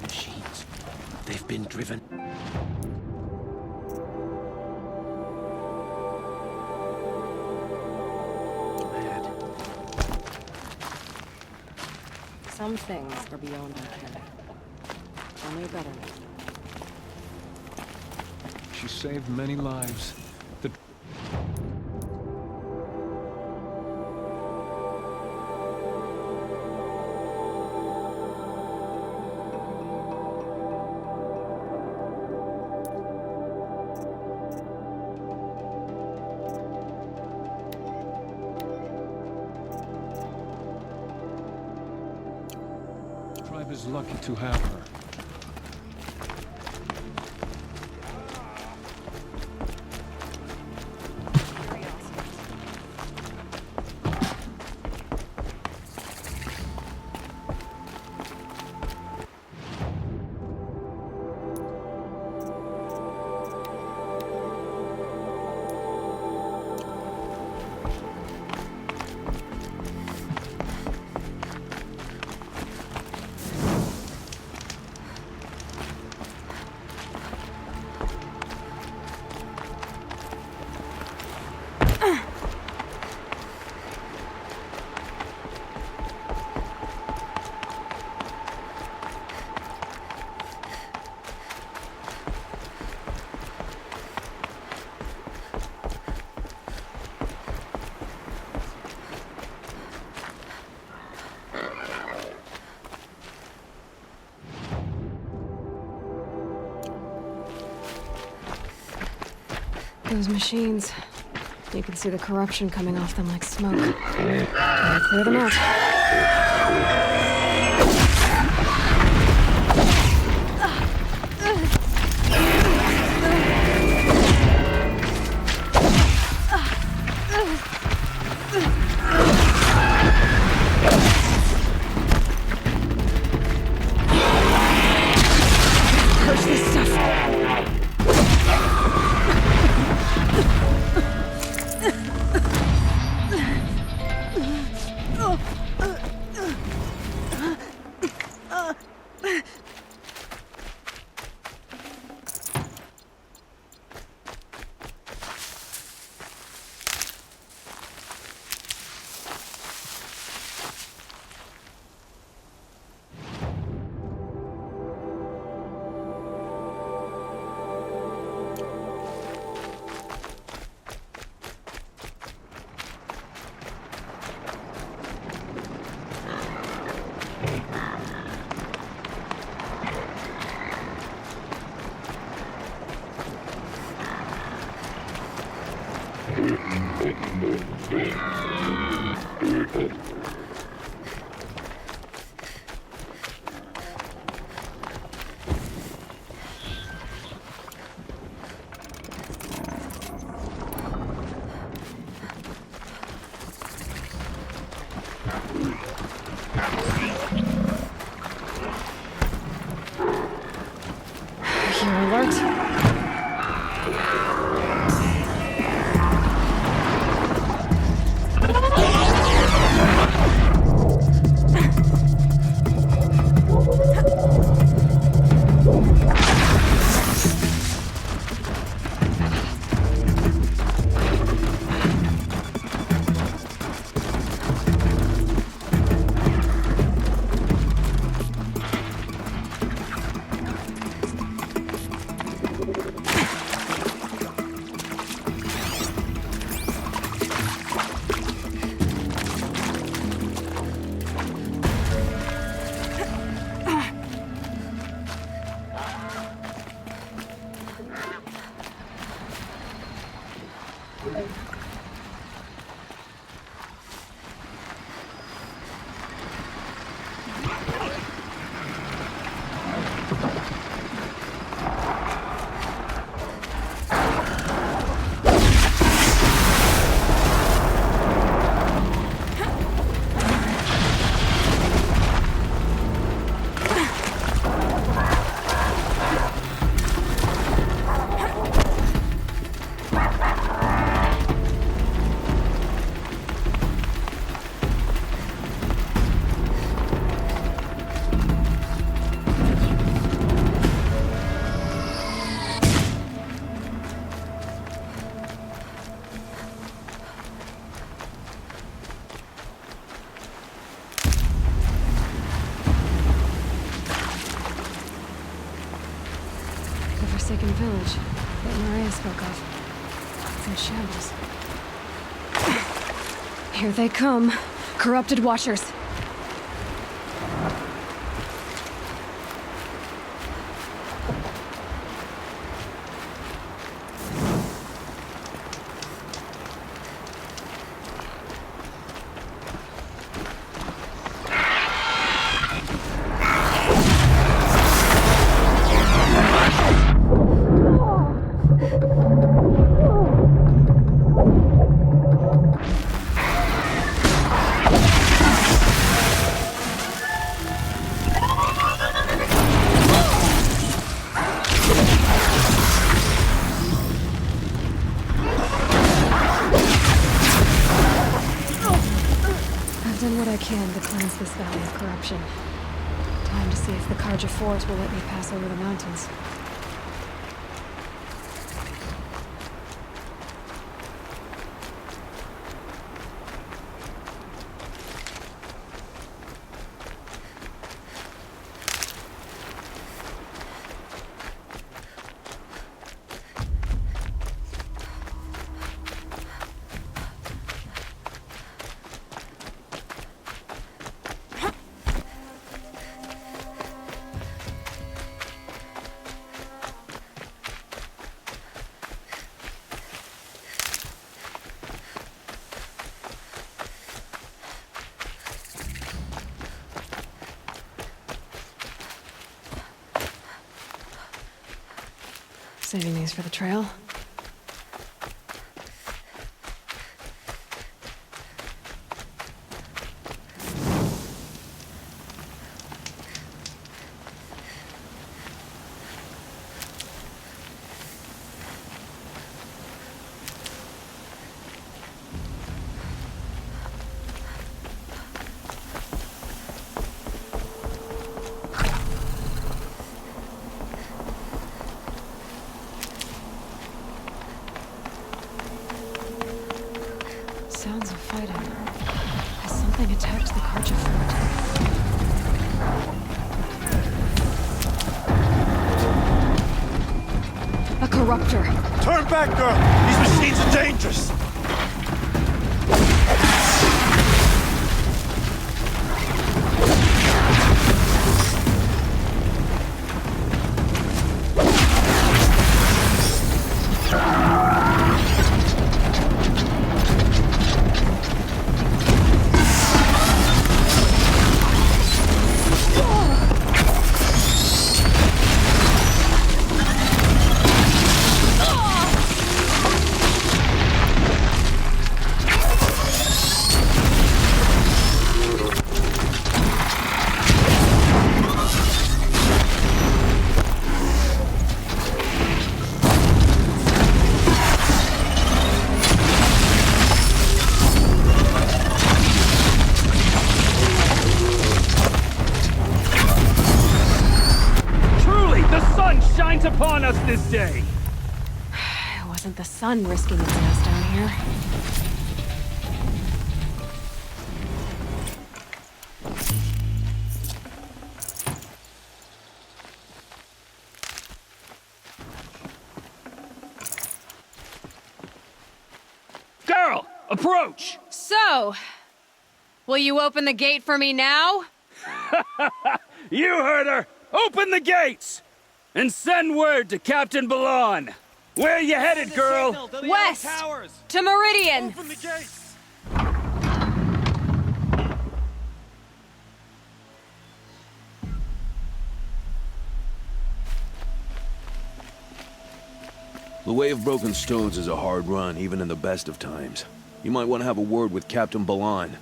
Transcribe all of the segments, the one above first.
the machines. They've been driven. Mad. Some things are beyond our ken. Tell me better. She saved many lives. The tribe is lucky to have her. Those machines. You can see the corruption coming off them like smoke. Gotta clear them out. Push this stuff. You're alert. that Maria spoke of. It's in shambles. Here they come. Corrupted Watchers. Done what I can to cleanse this valley of corruption. Time to see if the Carja Fort will let me pass over the mountains. Saving these for the trail. Sounds of fighting. Has something attacked the Carja Fort? A corruptor! Turn back, girl! These machines are dangerous! Shines upon us this day! It wasn't the sun risking its ass down here. Girl, approach! So, will you open the gate for me now? You heard her! Open the gates! And send word to Captain Balan. Where you headed, girl? West! To Meridian! Open the gates! The Way of Broken Stones is a hard run, even in the best of times. You might want to have a word with Captain Balan.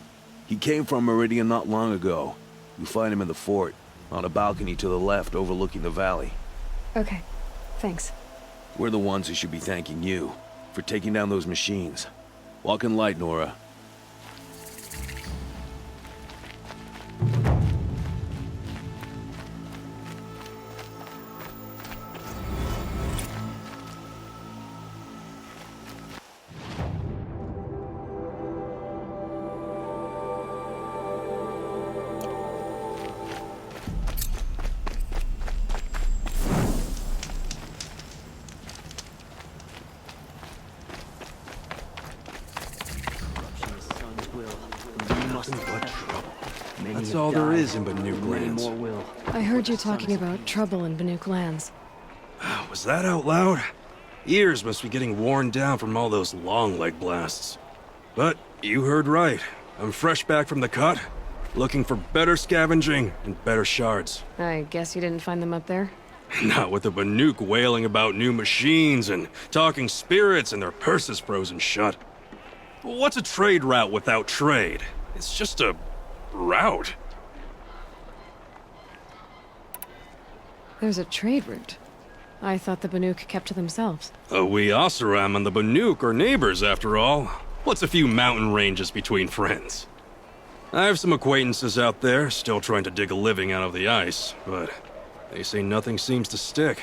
He came from Meridian not long ago. You'll find him in the fort, on a balcony to the left overlooking the valley. Okay, thanks. We're the ones who should be thanking you for taking down those machines. Walk in light, Nora. That's all there is in Banuk lands. More will. I heard you talking about trouble in Banuk lands. Was that out loud? Ears must be getting worn down from all those long leg blasts. But you heard right. I'm fresh back from the cut, looking for better scavenging and better shards. I guess you didn't find them up there? Not with the Banuk wailing about new machines and talking spirits and their purses frozen shut. What's a trade route without trade? It's just a route. There's a trade route. I thought the Banuk kept to themselves. We Oseram and the Banuk are neighbors after all. What's a few mountain ranges between friends? I have some acquaintances out there still trying to dig a living out of the ice, but they say nothing seems to stick.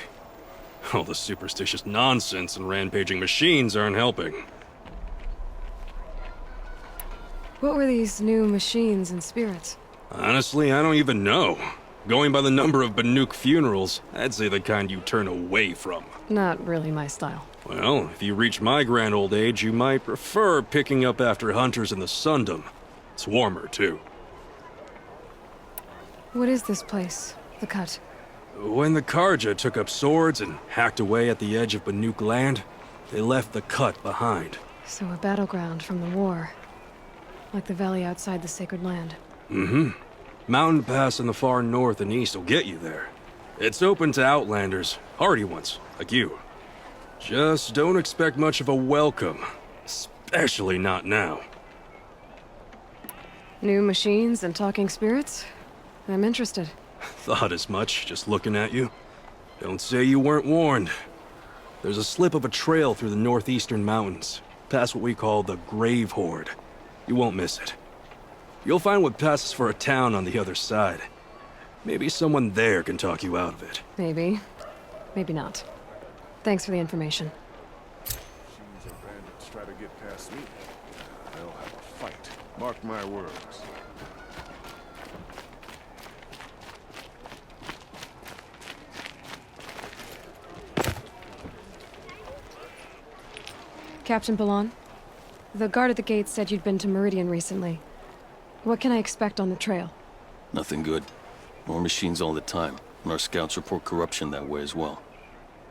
All the superstitious nonsense and rampaging machines aren't helping. What were these new machines and spirits? Honestly, I don't even know. Going by the number of Banuk funerals, I'd say the kind you turn away from. Not really my style. Well, if you reach my grand old age, you might prefer picking up after hunters in the Sundom. It's warmer, too. What is this place? The Cut? When the Karja took up swords and hacked away at the edge of Banuk land, they left the Cut behind. So a battleground from the war. Like the valley outside the Sacred Land. Mm-hmm. Mountain Pass in the far north and east will get you there. It's open to outlanders, hardy ones, like you. Just don't expect much of a welcome. Especially not now. New machines and talking spirits? I'm interested. Thought as much, just looking at you. Don't say you weren't warned. There's a slip of a trail through the northeastern mountains, past what we call the Grave Horde. You won't miss it. You'll find what passes for a town on the other side. Maybe someone there can talk you out of it. Maybe. Maybe not. Thanks for the information. These bandits try to get past me. They'll have a fight. Mark my words. Captain Balan? The guard at the gate said you'd been to Meridian recently. What can I expect on the trail? Nothing good. More machines all the time, and our scouts report corruption that way as well.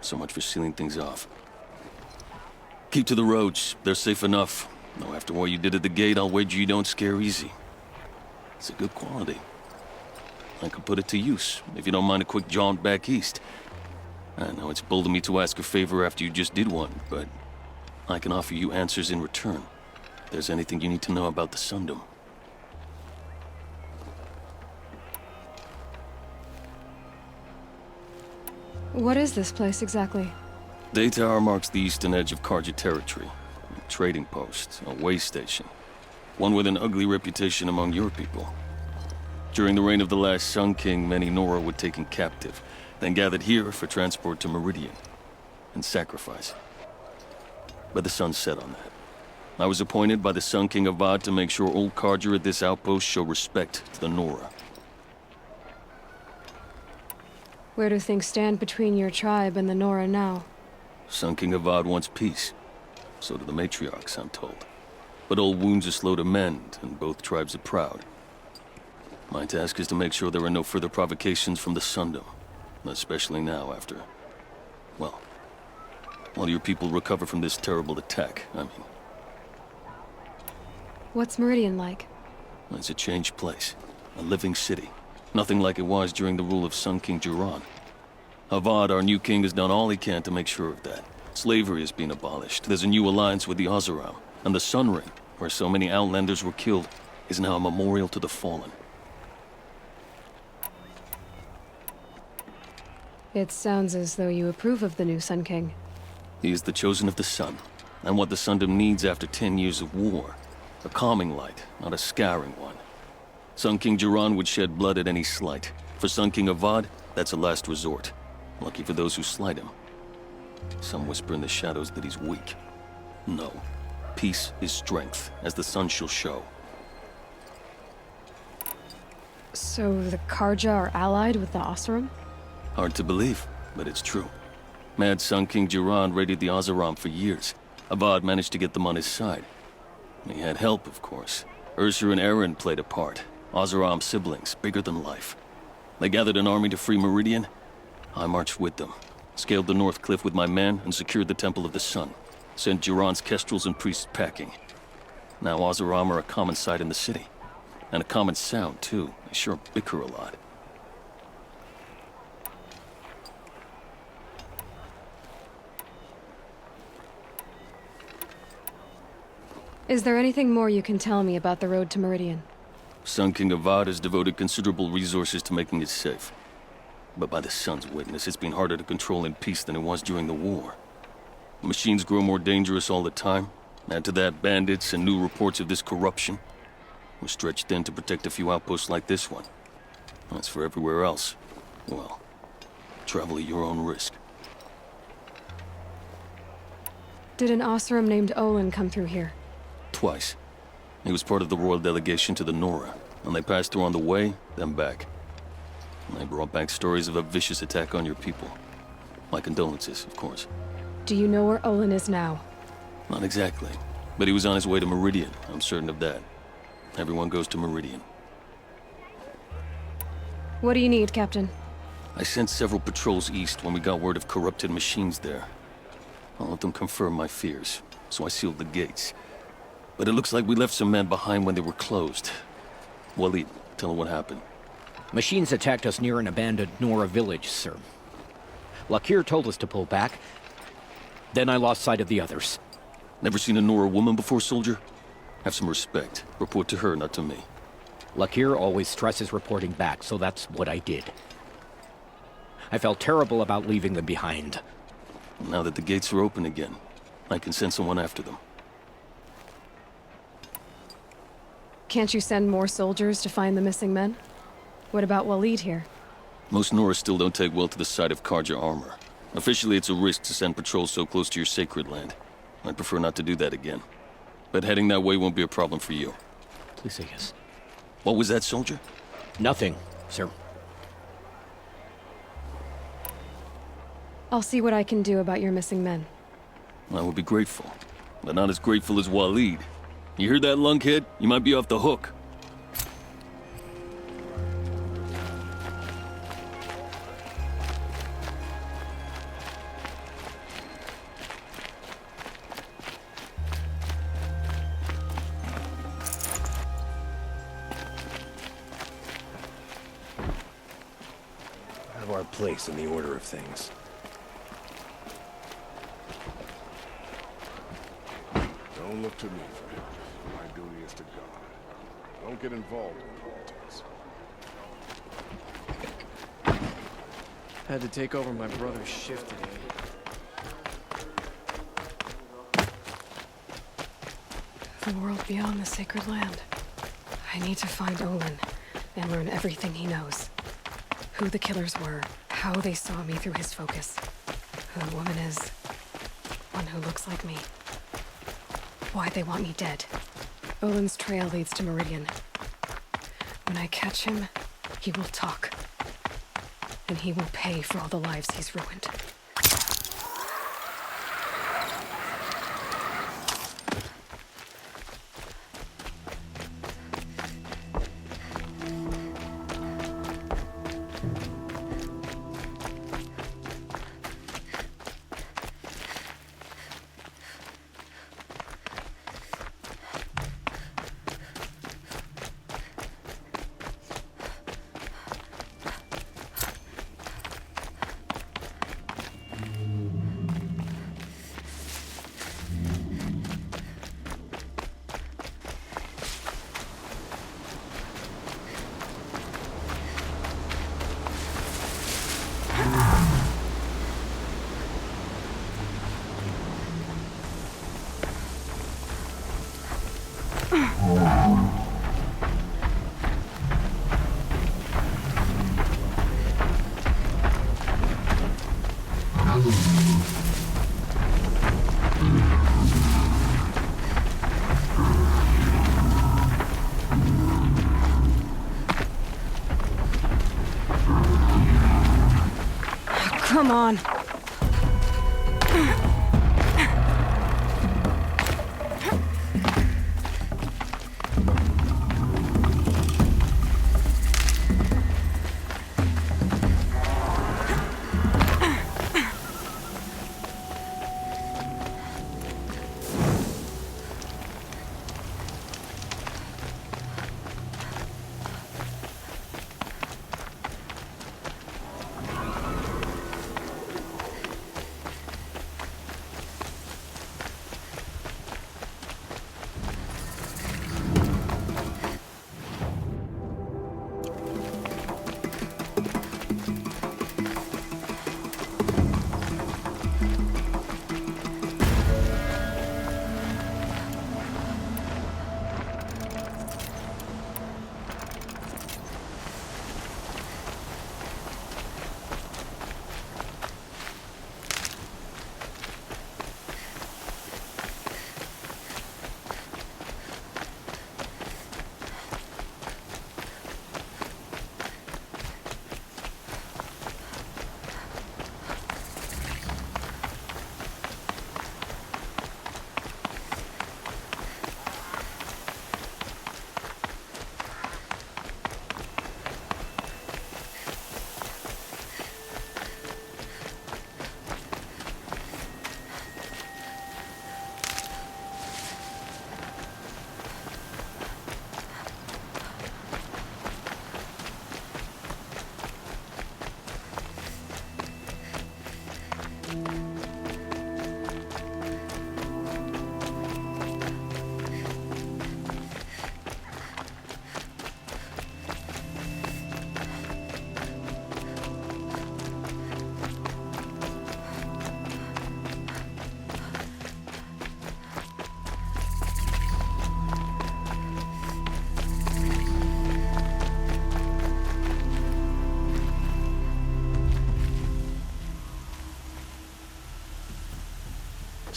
So much for sealing things off. Keep to the roads. They're safe enough. Though after what you did at the gate, I'll wager you don't scare easy. It's a good quality. I could put it to use, if you don't mind a quick jaunt back east. I know it's bold of me to ask a favor after you just did one, but I can offer you answers in return. If there's anything you need to know about the Sundom. What is this place exactly? Day Tower marks the eastern edge of Karja territory. A trading post, a way station. One with an ugly reputation among your people. During the reign of the last Sun King, many Nora were taken captive, then gathered here for transport to Meridian, and sacrifice. But the sun set on that. I was appointed by the Sun King Avad to make sure old Karja at this outpost show respect to the Nora. Where do things stand between your tribe and the Nora now? Sun King Avad wants peace. So do the matriarchs, I'm told. But old wounds are slow to mend, and both tribes are proud. My task is to make sure there are no further provocations from the Sundom. Especially now after... well, while your people recover from this terrible attack, I mean. What's Meridian like? It's a changed place. A living city. Nothing like it was during the rule of Sun King Jiran. Avad, our new king, has done all he can to make sure of that. Slavery has been abolished. There's a new alliance with the Oseram. And the Sun Ring, where so many Outlanders were killed, is now a memorial to the fallen. It sounds as though you approve of the new Sun King. He is the chosen of the sun, and what the Sundom needs after 10 years of war. A calming light, not a scouring one. Sun King Jiran would shed blood at any slight. For Sun King Avad, that's a last resort. Lucky for those who slight him. Some whisper in the shadows that he's weak. No. Peace is strength, as the sun shall show. So the Karja are allied with the Oseram? Hard to believe, but it's true. Mad Sun King Jiran raided the Oseram for years. Avad managed to get them on his side. He had help, of course. Ursur and Eren played a part. Oseram siblings, bigger than life. They gathered an army to free Meridian. I marched with them, scaled the North Cliff with my men, and secured the Temple of the Sun. Sent Duran's kestrels and priests packing. Now Oseram are a common sight in the city. And a common sound, too. They sure bicker a lot. Is there anything more you can tell me about the road to Meridian? Sun King Avad has devoted considerable resources to making it safe. But by the Sun's witness, it's been harder to control in peace than it was during the war. Machines grow more dangerous all the time. Add to that bandits and new reports of this corruption. We're stretched thin to protect a few outposts like this one. As for everywhere else, well, travel at your own risk. Did an Oseram named Olin come through here? Twice. He was part of the royal delegation to the Nora, and they passed through on the way, then back. And they brought back stories of a vicious attack on your people. My condolences, of course. Do you know where Olin is now? Not exactly, but he was on his way to Meridian, I'm certain of that. Everyone goes to Meridian. What do you need, Captain? I sent several patrols east when we got word of corrupted machines there. All of them confirmed my fears, so I sealed the gates. But it looks like we left some men behind when they were closed. Walid, tell her what happened. Machines attacked us near an abandoned Nora village, sir. Lakir told us to pull back. Then I lost sight of the others. Never seen a Nora woman before, soldier? Have some respect. Report to her, not to me. Lakir always stresses reporting back, so that's what I did. I felt terrible about leaving them behind. Now that the gates are open again, I can send someone after them. Can't you send more soldiers to find the missing men? What about Walid here? Most Nora still don't take well to the sight of Karja armor. Officially, it's a risk to send patrols so close to your sacred land. I'd prefer not to do that again. But heading that way won't be a problem for you. Please say yes. What was that, soldier? Nothing, sir. I'll see what I can do about your missing men. I would be grateful, but not as grateful as Walid. You hear that, lunkhead? You might be off the hook. Have our place in the order of things. Don't look to me for help. My duty is to God. Don't get involved in politics. Had to take over my brother's shift today. The world beyond the sacred land. I need to find Olin and learn everything he knows. Who the killers were, how they saw me through his focus, who the woman is, one who looks like me. Why they want me dead. Olin's trail leads to Meridian. When I catch him, he will talk. And he will pay for all the lives he's ruined. Come on.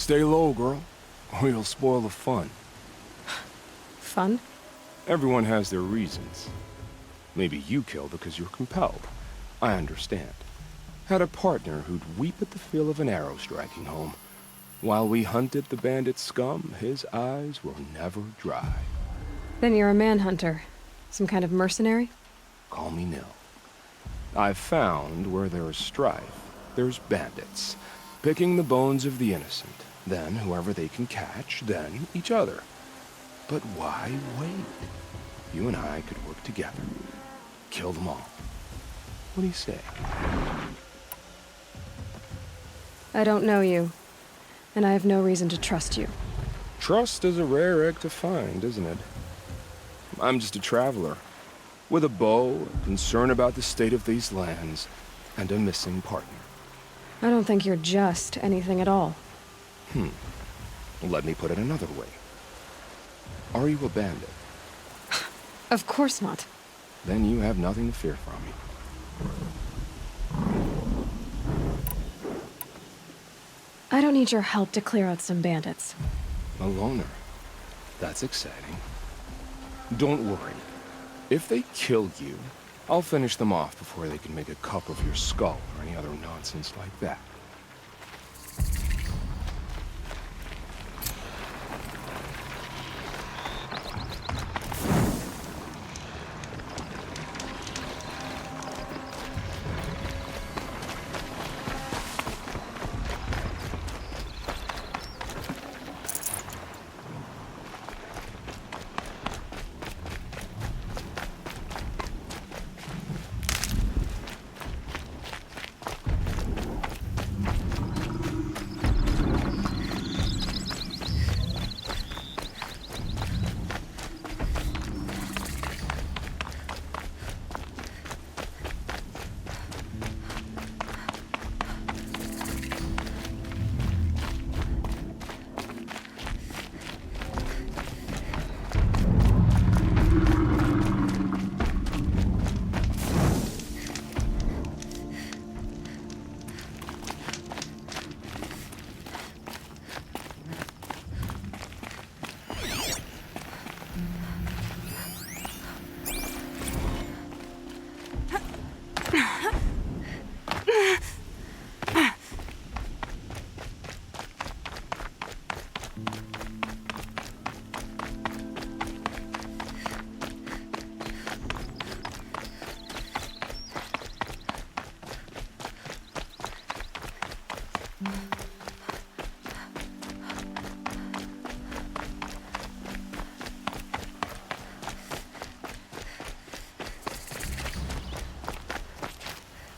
Stay low, girl, or you'll spoil the fun. Fun? Everyone has their reasons. Maybe you killed because you're compelled. I understand. Had a partner who'd weep at the feel of an arrow striking home. While we hunted the bandit scum, his eyes will never dry. Then you're a manhunter. Some kind of mercenary? Call me Nil. I've found where there is strife, there's bandits, picking the bones of the innocent, then whoever they can catch, then each other. But why wait? You and I could work together. Kill them all. What do you say? I don't know you, and I have no reason to trust you. Trust is a rare egg to find, isn't it? I'm just a traveler, with a bow, a concern about the state of these lands, and a missing partner. I don't think you're just anything at all. Let me put it another way. Are you a bandit? Of course not. Then you have nothing to fear from me. I don't need your help to clear out some bandits. A loner. That's exciting. Don't worry. If they kill you, I'll finish them off before they can make a cup of your skull or any other nonsense like that.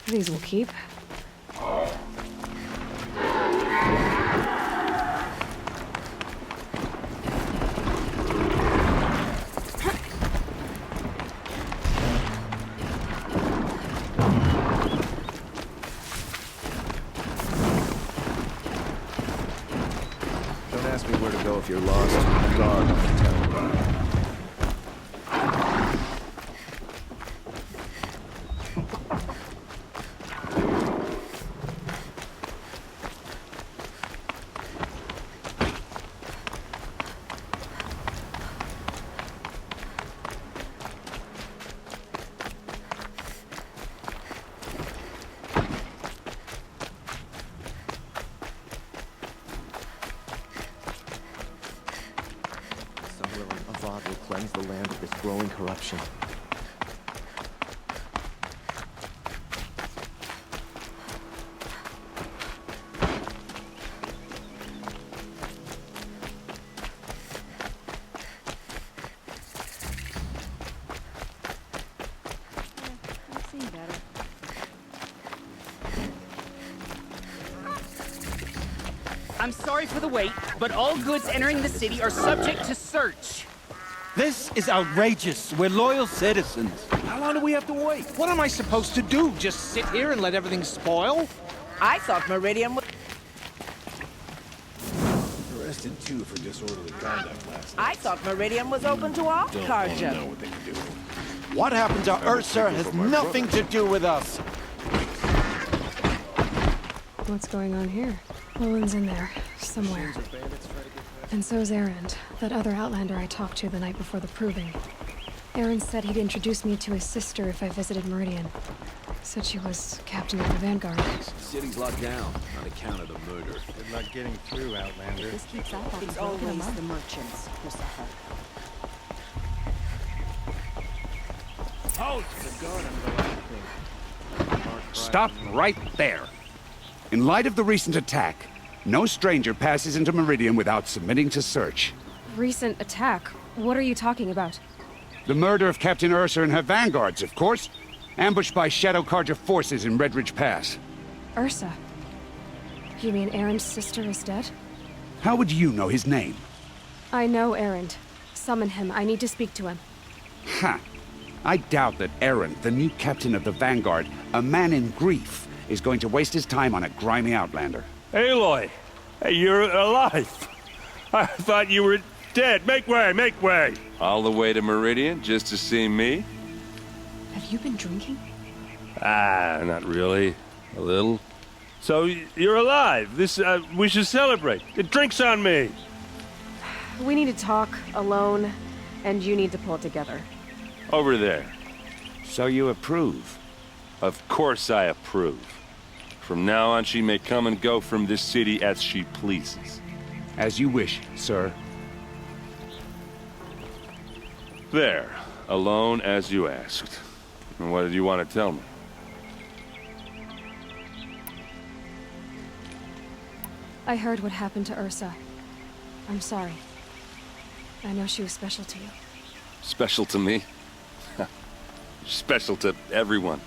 These will keep. Don't ask me where to go if you're lost. God, I can tell you about it. Avad will cleanse the land of this growing corruption. I'm sorry for the wait, but all goods entering the city are subject to search. This is outrageous. We're loyal citizens. How long do we have to wait? What am I supposed to do? Just sit here and let everything spoil? I thought Meridian was... Arrested two for disorderly conduct last night. I thought Meridian was open to all Don't carja. know what they can do. What happened to Ursa has nothing to do with us. What's going on here? Olin's in there, somewhere. And so's Erend, that other Outlander I talked to the night before the proving. Erend said he'd introduce me to his sister if I visited Meridian. Said she was captain of the Vanguard. The city's locked down on account of the murder. Good luck getting through, Outlander. This keeps up. It's always the merchants who suffer. Halt! Stop right there. In light of the recent attack, no stranger passes into Meridian without submitting to search. Recent attack? What are you talking about? The murder of Captain Ursa and her vanguards, of course. Ambushed by Shadow Carja forces in Redridge Pass. Ursa? You mean Erend's sister is dead? How would you know his name? I know Erend. Summon him. I need to speak to him. Ha! I doubt that Erend, the new captain of the Vanguard, a man in grief, is going to waste his time on a grimy Outlander. Aloy! Hey, you're alive! I thought you were dead. Make way, make way! All the way to Meridian just to see me? Have you been drinking? Ah, not really. A little. So, you're alive. We should celebrate. The drink's on me. We need to talk, alone, and you need to pull it together. Over there. So you approve? Of course I approve. From now on, she may come and go from this city as she pleases. As you wish, sir. There. Alone as you asked. And what did you want to tell me? I heard what happened to Ursa. I'm sorry. I know she was special to you. Special to me? Special to everyone.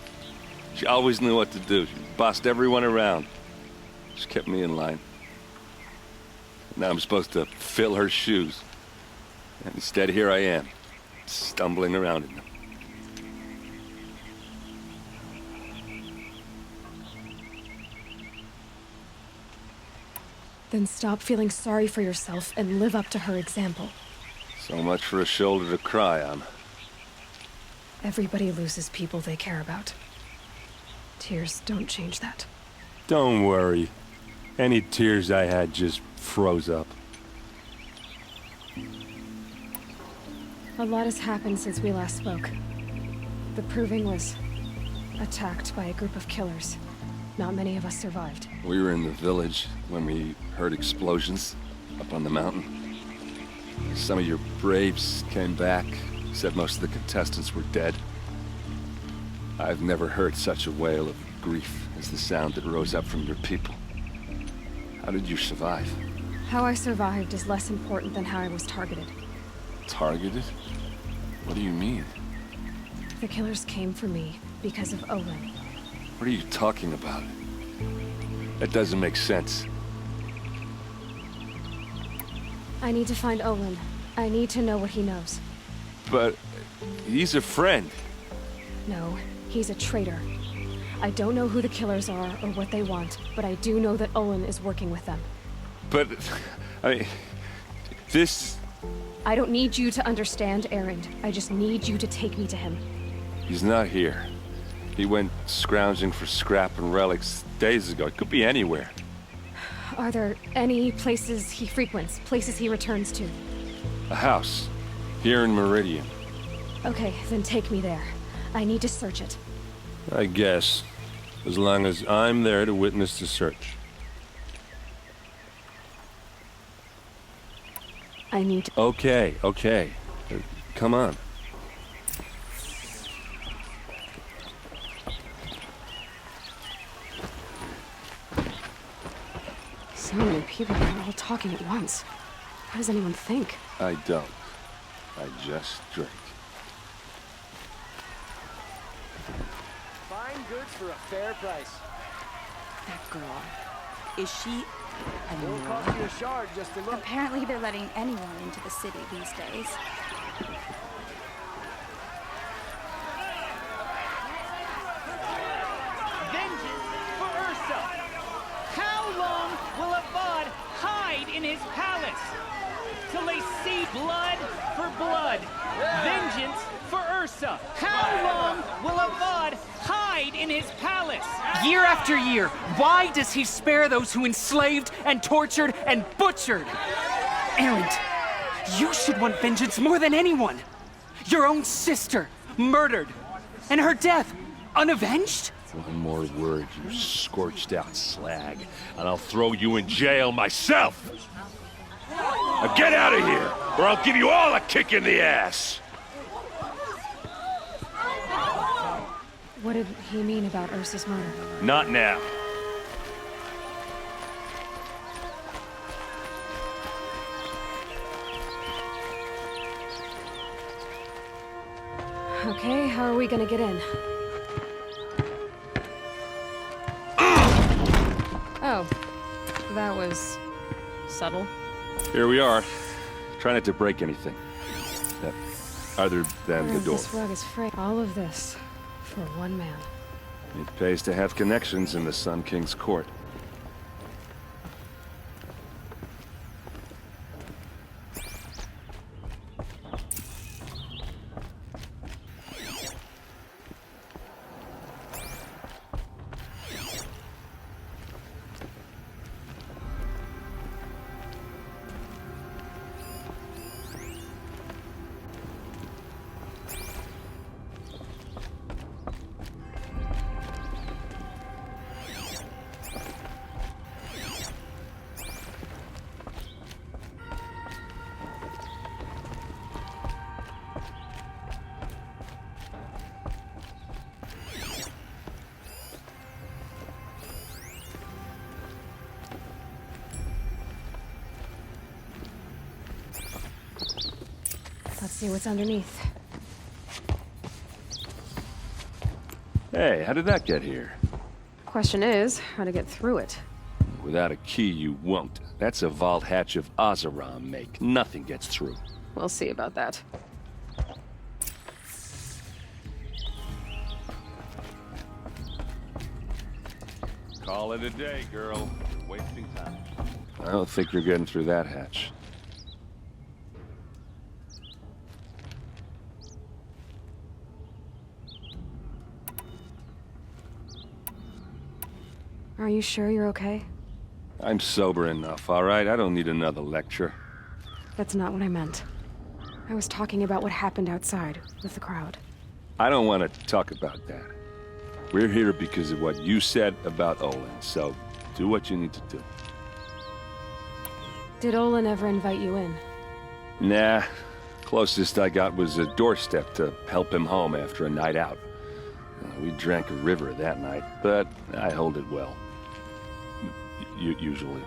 She always knew what to do. She bossed everyone around. She kept me in line. Now I'm supposed to fill her shoes. And instead, here I am, stumbling around in them. Then stop feeling sorry for yourself and live up to her example. So much for a shoulder to cry on. Everybody loses people they care about. Tears don't change that. Don't worry. Any tears I had just froze up. A lot has happened since we last spoke. The Proving was attacked by a group of killers. Not many of us survived. We were in the village when we heard explosions up on the mountain. Some of your braves came back, said most of the contestants were dead. I've never heard such a wail of grief as the sound that rose up from your people. How did you survive? How I survived is less important than how I was targeted. Targeted? What do you mean? The killers came for me because of Olin. What are you talking about? That doesn't make sense. I need to find Olin. I need to know what he knows. But he's a friend. No, he's a traitor. I don't know who the killers are or what they want, but I do know that Olin is working with them. But, I mean, this... I don't need you to understand, Erend. I just need you to take me to him. He's not here. He went scrounging for scrap and relics days ago. It could be anywhere. Are there any places he frequents, places he returns to? A house. Here in Meridian. Okay, then take me there. I need to search it. I guess. As long as I'm there to witness the search. I need to... Okay. Come on. So many people are all talking at once. How does anyone think? I don't. I just drink. Fine goods for a fair price. That girl. Is she... Won't cost you a shard just to look. Apparently they're letting anyone into the city these days. Vengeance for Ursa! How long will Avad hide in his palace? Till they see blood for blood. Vengeance for Ursa! How long will Avad hide hide in his palace. Year after year, why does he spare those who enslaved and tortured and butchered? Erend, you should want vengeance more than anyone. Your own sister, murdered, and her death, unavenged? One more word, you scorched out slag, and I'll throw you in jail myself! Now get out of here, or I'll give you all a kick in the ass! What did he mean about Ursa's murder? Not now. Okay, how are we gonna get in? Oh, that was subtle. Here we are. Try not to break anything. Other than the door. This rug is frayed. All of this for one man. It pays to have connections in the Sun King's court. Let's see what's underneath. Hey, how did that get here? Question is, how to get through it. Without a key, you won't. That's a vault hatch of Oseram make. Nothing gets through. We'll see about that. Call it a day, girl. You're wasting time. I don't think you're getting through that hatch. Are you sure you're okay? I'm sober enough, all right? I don't need another lecture. That's not what I meant. I was talking about what happened outside with the crowd. I don't want to talk about that. We're here because of what you said about Olin, so do what you need to do. Did Olin ever invite you in? Nah. Closest I got was a doorstep to help him home after a night out. We drank a river that night, but I hold it well. Usually.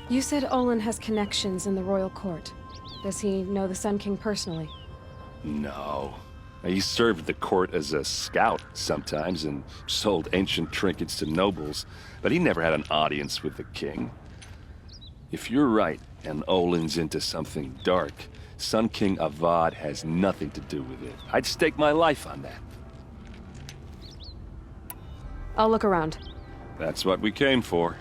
You said Olin has connections in the royal court. Does he know the Sun King personally? No. He served the court as a scout sometimes and sold ancient trinkets to nobles, but he never had an audience with the king. If you're right, and Olin's into something dark, Sun King Avad has nothing to do with it. I'd stake my life on that. I'll look around. That's what we came for.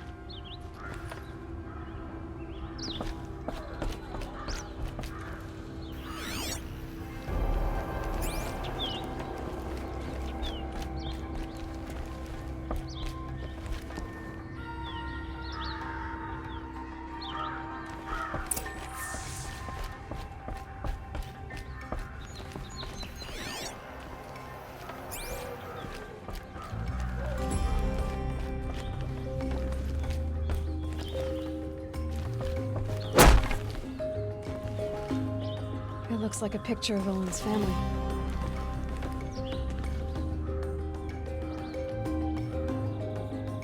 It looks like a picture of Olin's family.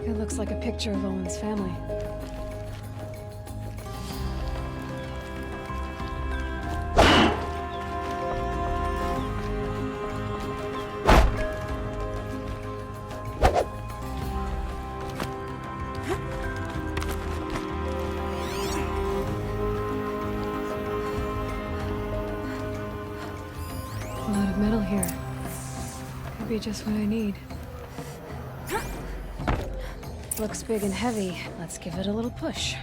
It looks like a picture of Olin's family. A lot of metal here. Could be just what I need. Looks big and heavy. Let's give it a little push.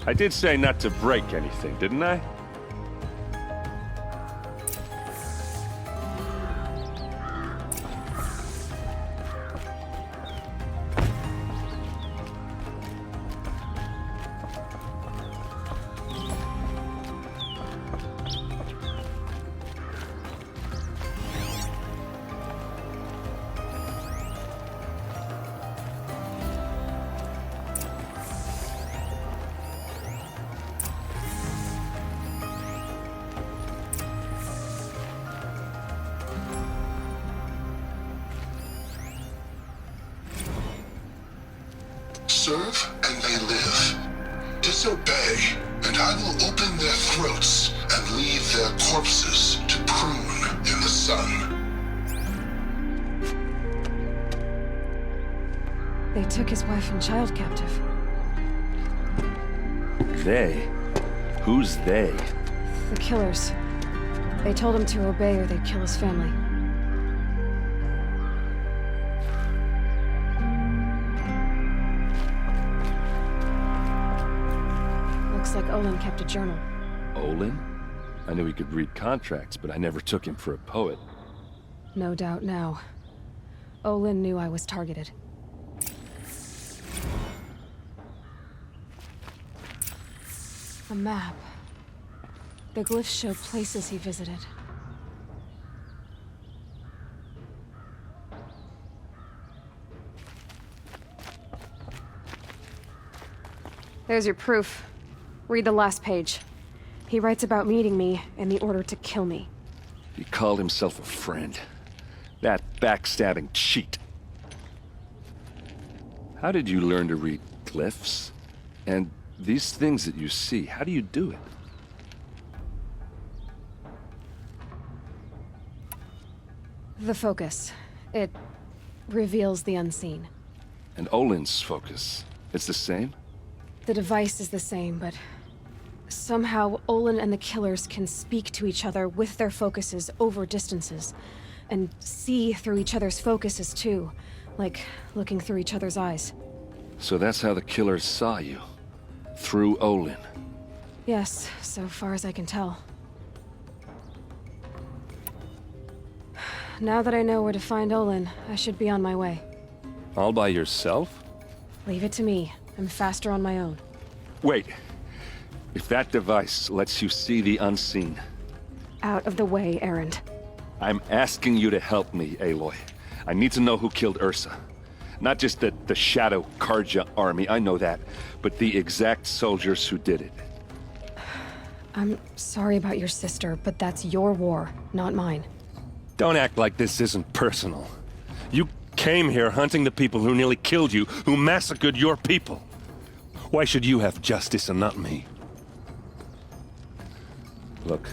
I did say not to break anything, didn't I? Serve and they live. Disobey, and I will open their throats and leave their corpses to prune in the sun. They took his wife and child captive. They? Who's they? The killers. They told him to obey or they'd kill his family. Looks like Olin kept a journal. Olin? I knew he could read contracts, but I never took him for a poet. No doubt now. Olin knew I was targeted. A map. The glyphs show places he visited. There's your proof. Read the last page. He writes about meeting me and the order to kill me. He called himself a friend. That backstabbing cheat. How did you learn to read glyphs? And these things that you see, how do you do it? The focus. It reveals the unseen. And Olin's focus, it's the same? The device is the same, but somehow Olin and the killers can speak to each other with their focuses over distances, and see through each other's focuses too, like looking through each other's eyes. So that's how the killers saw you? Through Olin? Yes, so far as I can tell. Now that I know where to find Olin, I should be on my way. All by yourself? Leave it to me. I'm faster on my own. Wait. If that device lets you see the unseen... Out of the way, Erend. I'm asking you to help me, Aloy. I need to know who killed Ursa. Not just the Shadow Karja army, I know that, but the exact soldiers who did it. I'm sorry about your sister, but that's your war, not mine. Don't act like this isn't personal. You came here hunting the people who nearly killed you, who massacred your people. Why should you have justice and not me? Look,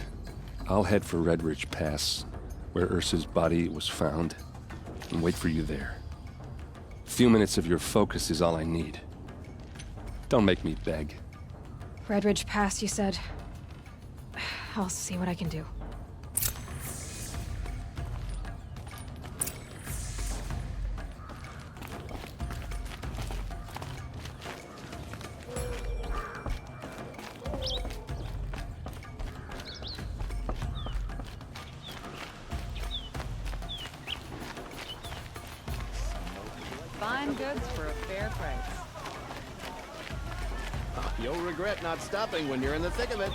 I'll head for Red Ridge Pass, where Ursa's body was found, and wait for you there. A few minutes of your focus is all I need. Don't make me beg. Red Ridge Pass, you said? I'll see what I can do. Fine goods for a fair price. You'll regret not stopping when you're in the thick of it.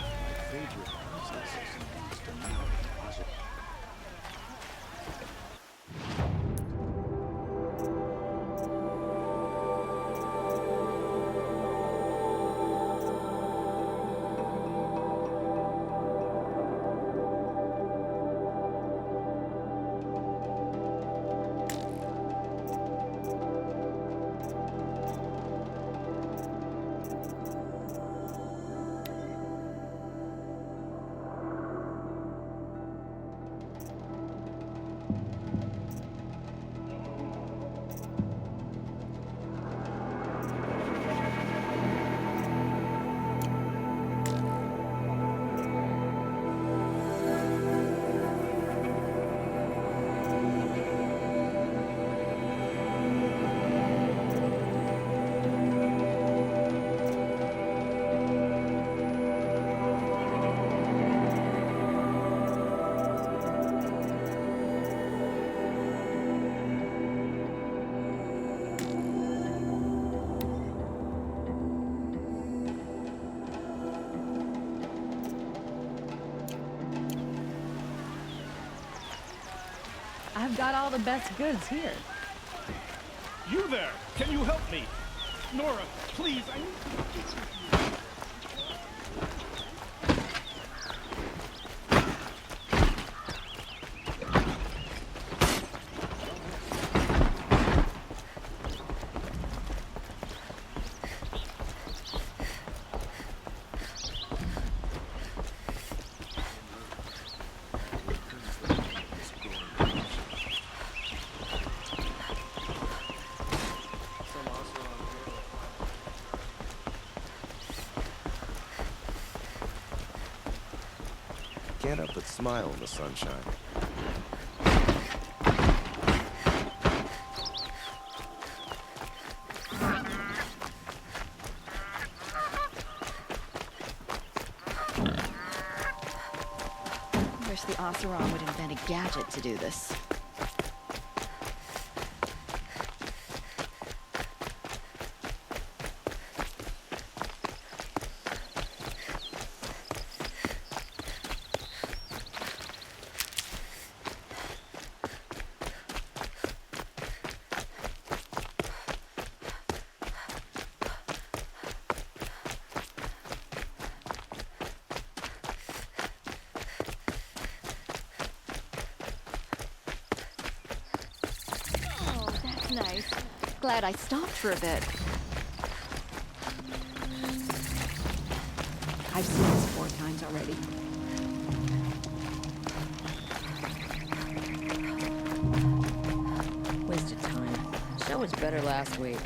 got all the best goods here. You there! Can you help me? Nora, please, I need to get with you. Can't help but smile in the sunshine. Wish the Oseram would invent a gadget to do this. Nice. Glad I stopped for a bit. I've seen this 4 times already. Wasted time. Show was better last week.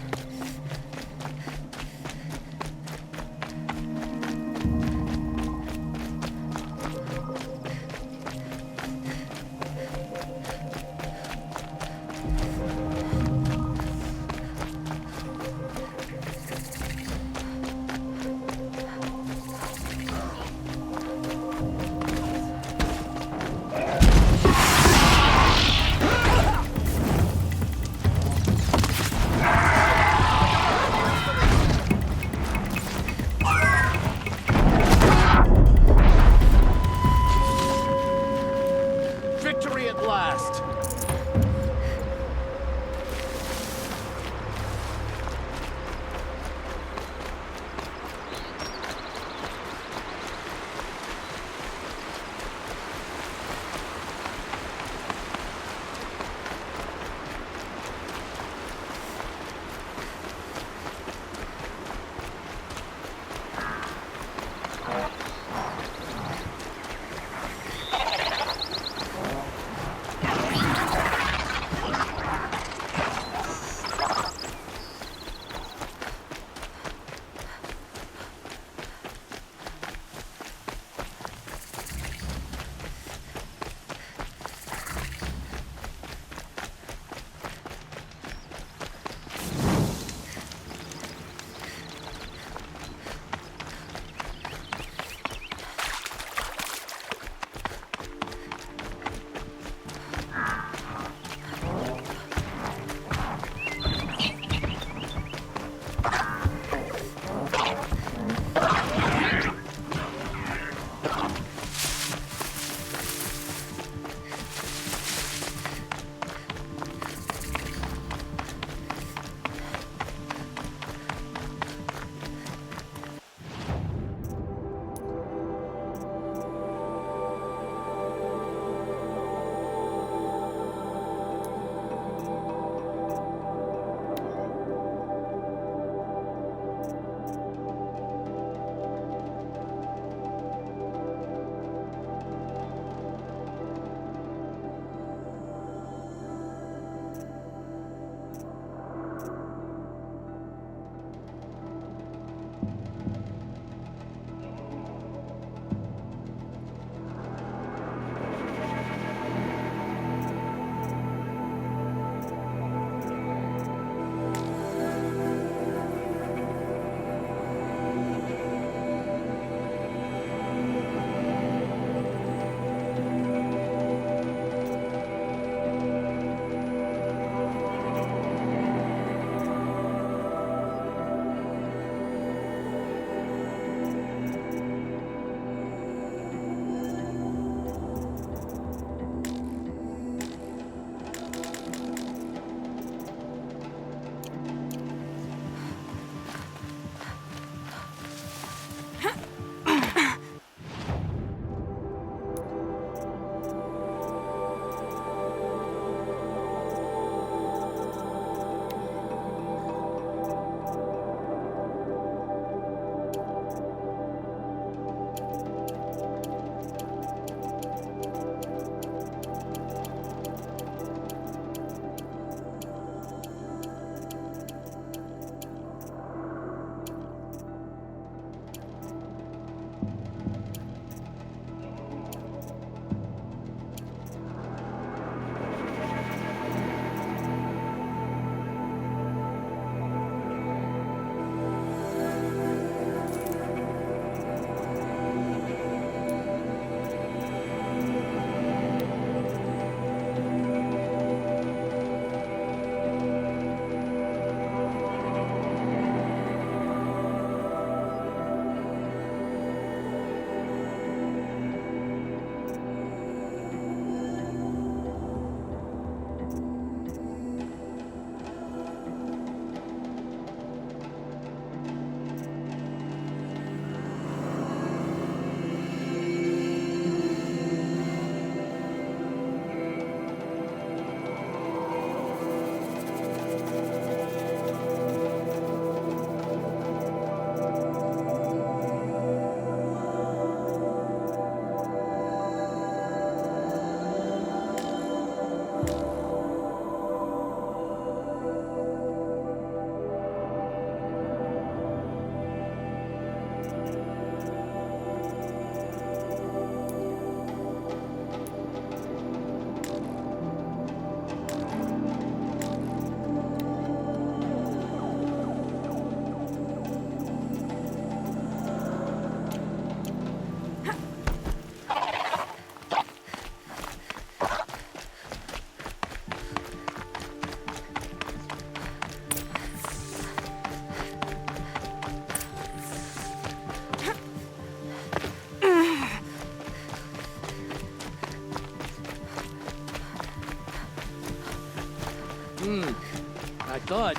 stud.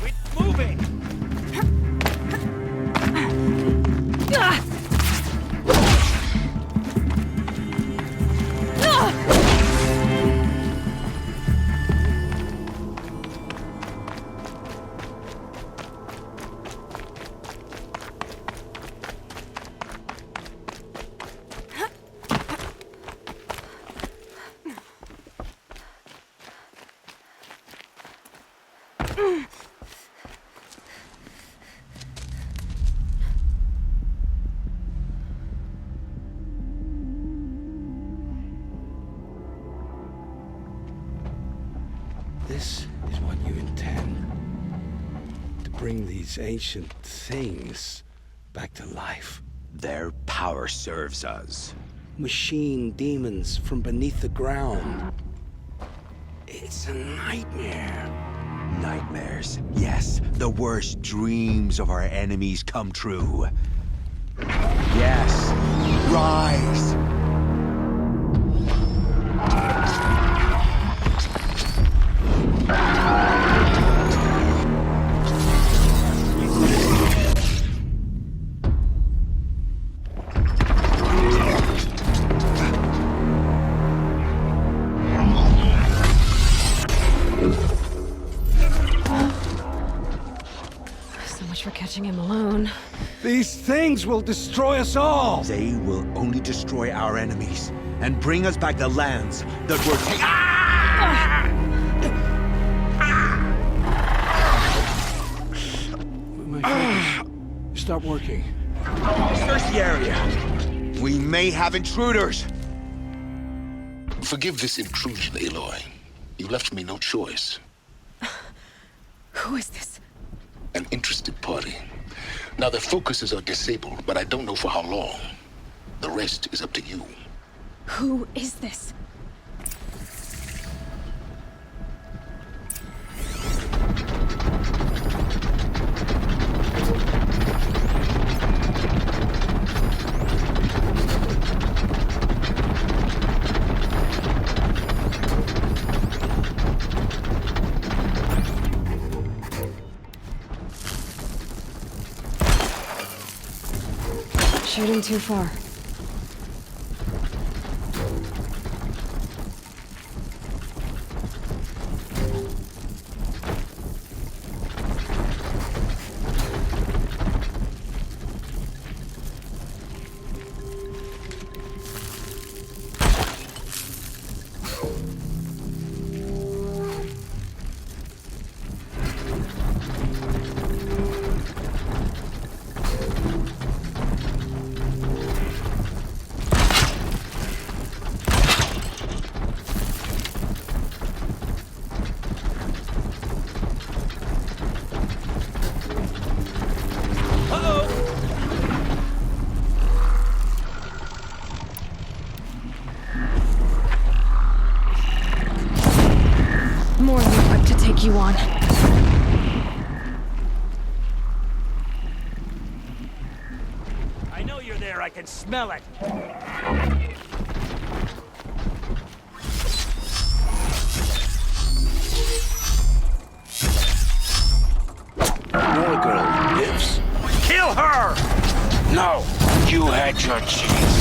Quit moving! This is what you intend. To bring these ancient things back to life. Their power serves us. Machine demons from beneath the ground. It's a nightmare. Nightmares. Yes, the worst dreams of our enemies come true. Yes, rise! So much for catching him alone. These things will destroy us all! They will only destroy our enemies and bring us back the lands that were taken. My fingers stop working. Search the area. We may have intruders. Forgive this intrusion, Aloy. You left me no choice. Who is this? An interested party. Now, their focuses are disabled, but I don't know for how long. The rest is up to you. Who is this? Shooting too far. More than equipped to take you on. I know you're there, I can smell it. Another girl lives. Kill her! No! You had your chance.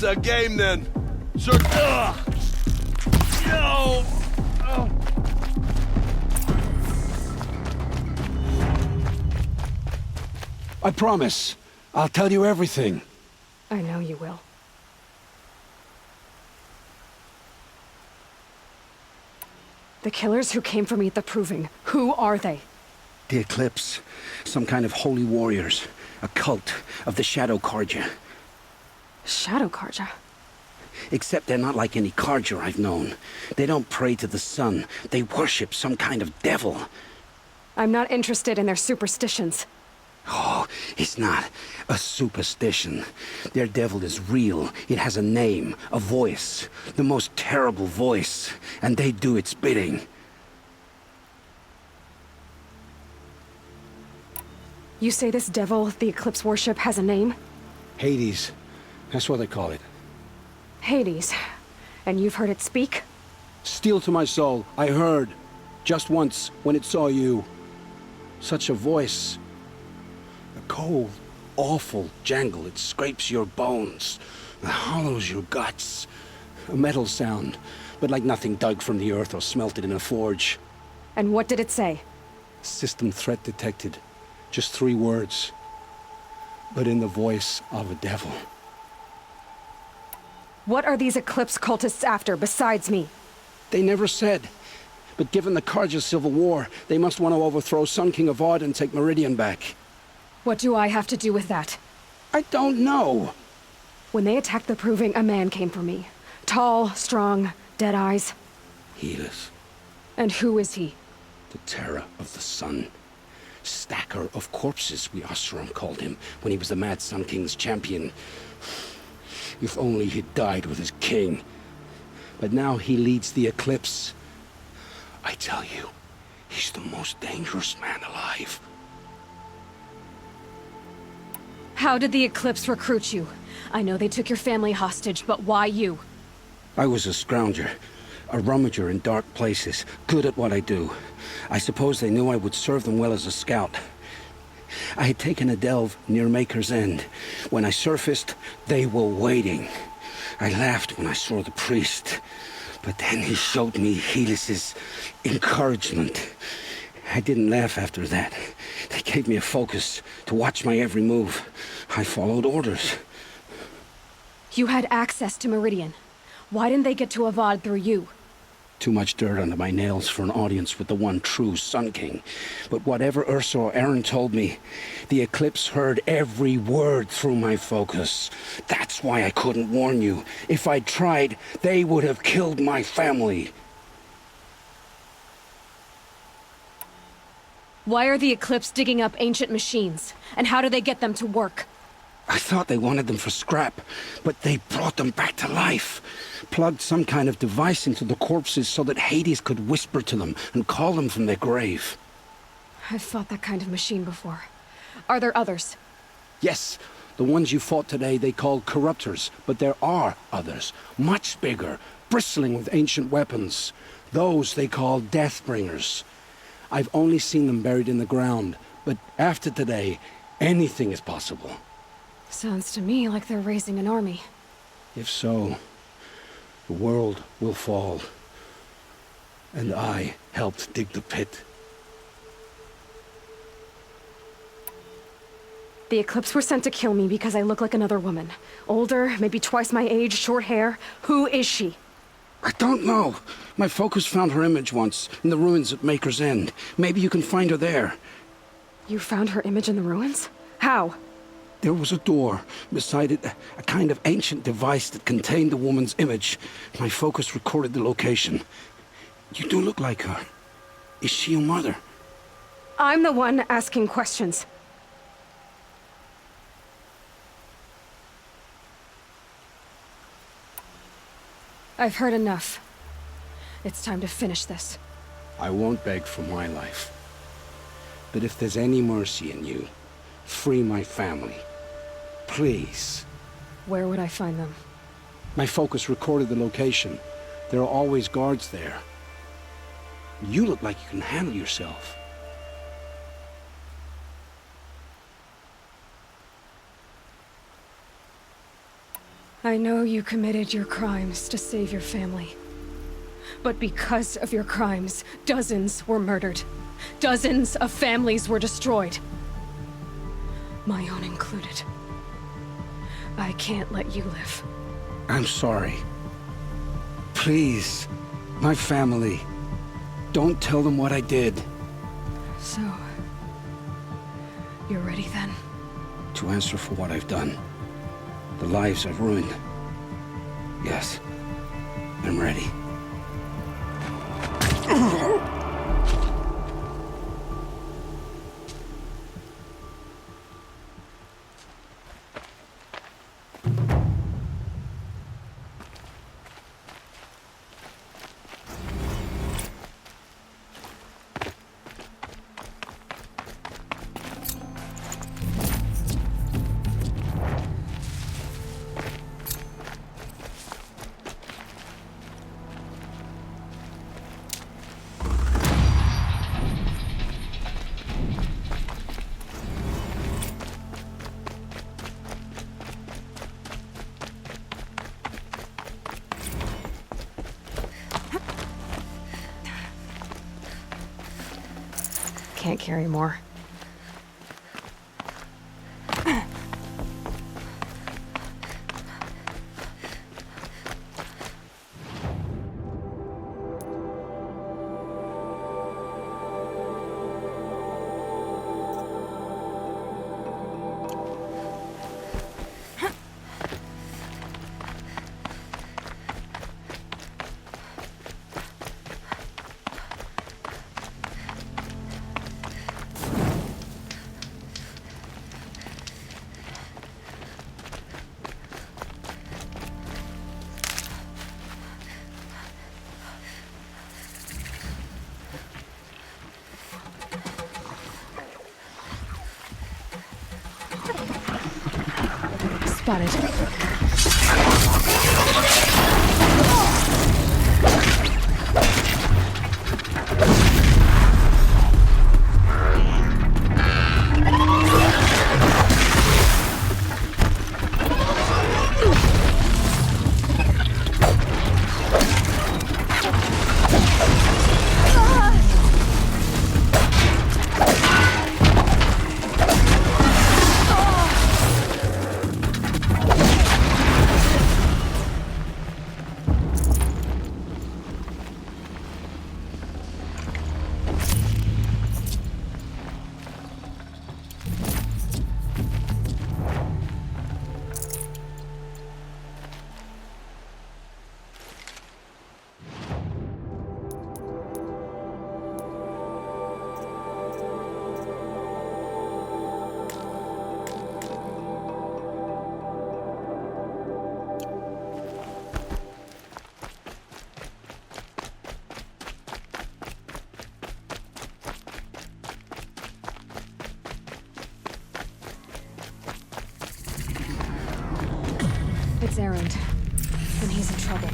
It's a game then. Sure. No. I promise. I'll tell you everything. I know you will. The killers who came for me at the Proving, who are they? The Eclipse. Some kind of holy warriors. A cult of the Shadow Carja. Shadow Carja? Except they're not like any Carja I've known. They don't pray to the sun. They worship some kind of devil. I'm not interested in their superstitions. Oh, it's not a superstition. Their devil is real. It has a name, a voice. The most terrible voice. And they do its bidding. You say this devil the Eclipse worship has a name? Hades. That's what they call it. Hades. And you've heard it speak? Steel to my soul. I heard. Just once, when it saw you. Such a voice. A cold, awful jangle. It scrapes your bones. It hollows your guts. A metal sound, but like nothing dug from the earth or smelted in a forge. And what did it say? System threat detected. Just 3 words. But in the voice of a devil. What are these Eclipse cultists after, besides me? They never said. But given the Carja civil war, they must want to overthrow Sun King Avad and take Meridian back. What do I have to do with that? I don't know. When they attacked the Proving, a man came for me. Tall, strong, dead eyes. Helis. And who is he? The terror of the sun. Stacker of corpses, we Oseram called him, when he was the Mad Sun King's champion. If only he'd died with his king. But now he leads the Eclipse. I tell you, he's the most dangerous man alive. How did the Eclipse recruit you? I know they took your family hostage, but why you? I was a scrounger, a rummager in dark places, good at what I do. I suppose they knew I would serve them well as a scout. I had taken a delve near Maker's End. When I surfaced, they were waiting. I laughed when I saw the priest, but then he showed me Helis's encouragement. I didn't laugh after that. They gave me a focus to watch my every move. I followed orders. You had access to Meridian. Why didn't they get to Avad through you? Too much dirt under my nails for an audience with the one true Sun King. But whatever Ursa or Aaron told me, the Eclipse heard every word through my focus. That's why I couldn't warn you. If I'd tried, they would have killed my family. Why are the Eclipse digging up ancient machines? And how do they get them to work? I thought they wanted them for scrap, but they brought them back to life. Plugged some kind of device into the corpses so that Hades could whisper to them and call them from their grave. I've fought that kind of machine before. Are there others? Yes, the ones you fought today they called corruptors, but there are others, much bigger, bristling with ancient weapons. Those they call Deathbringers. I've only seen them buried in the ground, but after today, anything is possible. Sounds to me like they're raising an army. If so, the world will fall. And I helped dig the pit. The Eclipse were sent to kill me because I look like another woman. Older, maybe twice my age, short hair. Who is she? I don't know. My focus found her image once, in the ruins at Maker's End. Maybe you can find her there. You found her image in the ruins? How? There was a door. Beside it, a kind of ancient device that contained the woman's image. My focus recorded the location. You do look like her. Is she your mother? I'm the one asking questions. I've heard enough. It's time to finish this. I won't beg for my life. But if there's any mercy in you, free my family. Please. Where would I find them? My focus recorded the location. There are always guards there. You look like you can handle yourself. I know you committed your crimes to save your family. But because of your crimes, dozens were murdered. Dozens of families were destroyed. My own included. I can't let you live. I'm sorry. Please, my family. Don't tell them what I did. So, you're ready then? To answer for what I've done. The lives I've ruined. Yes, I'm ready. Can't carry more. Spotted. It's Erend, and he's in trouble.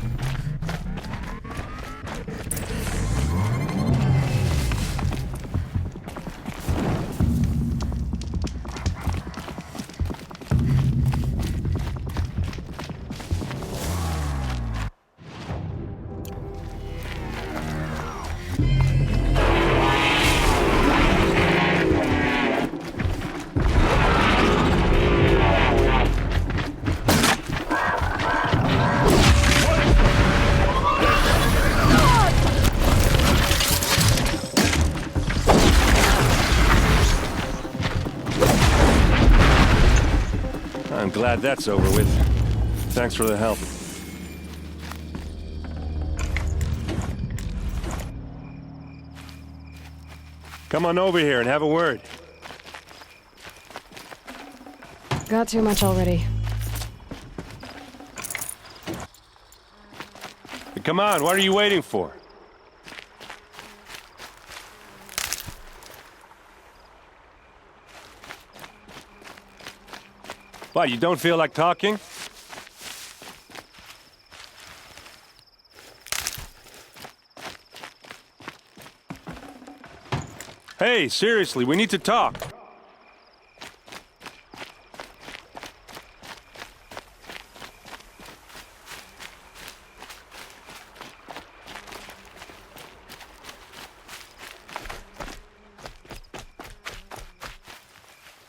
I'm glad that's over with. Thanks for the help. Come on over here and have a word. Got too much already. Come on, what are you waiting for? What, you don't feel like talking? Hey, seriously, we need to talk.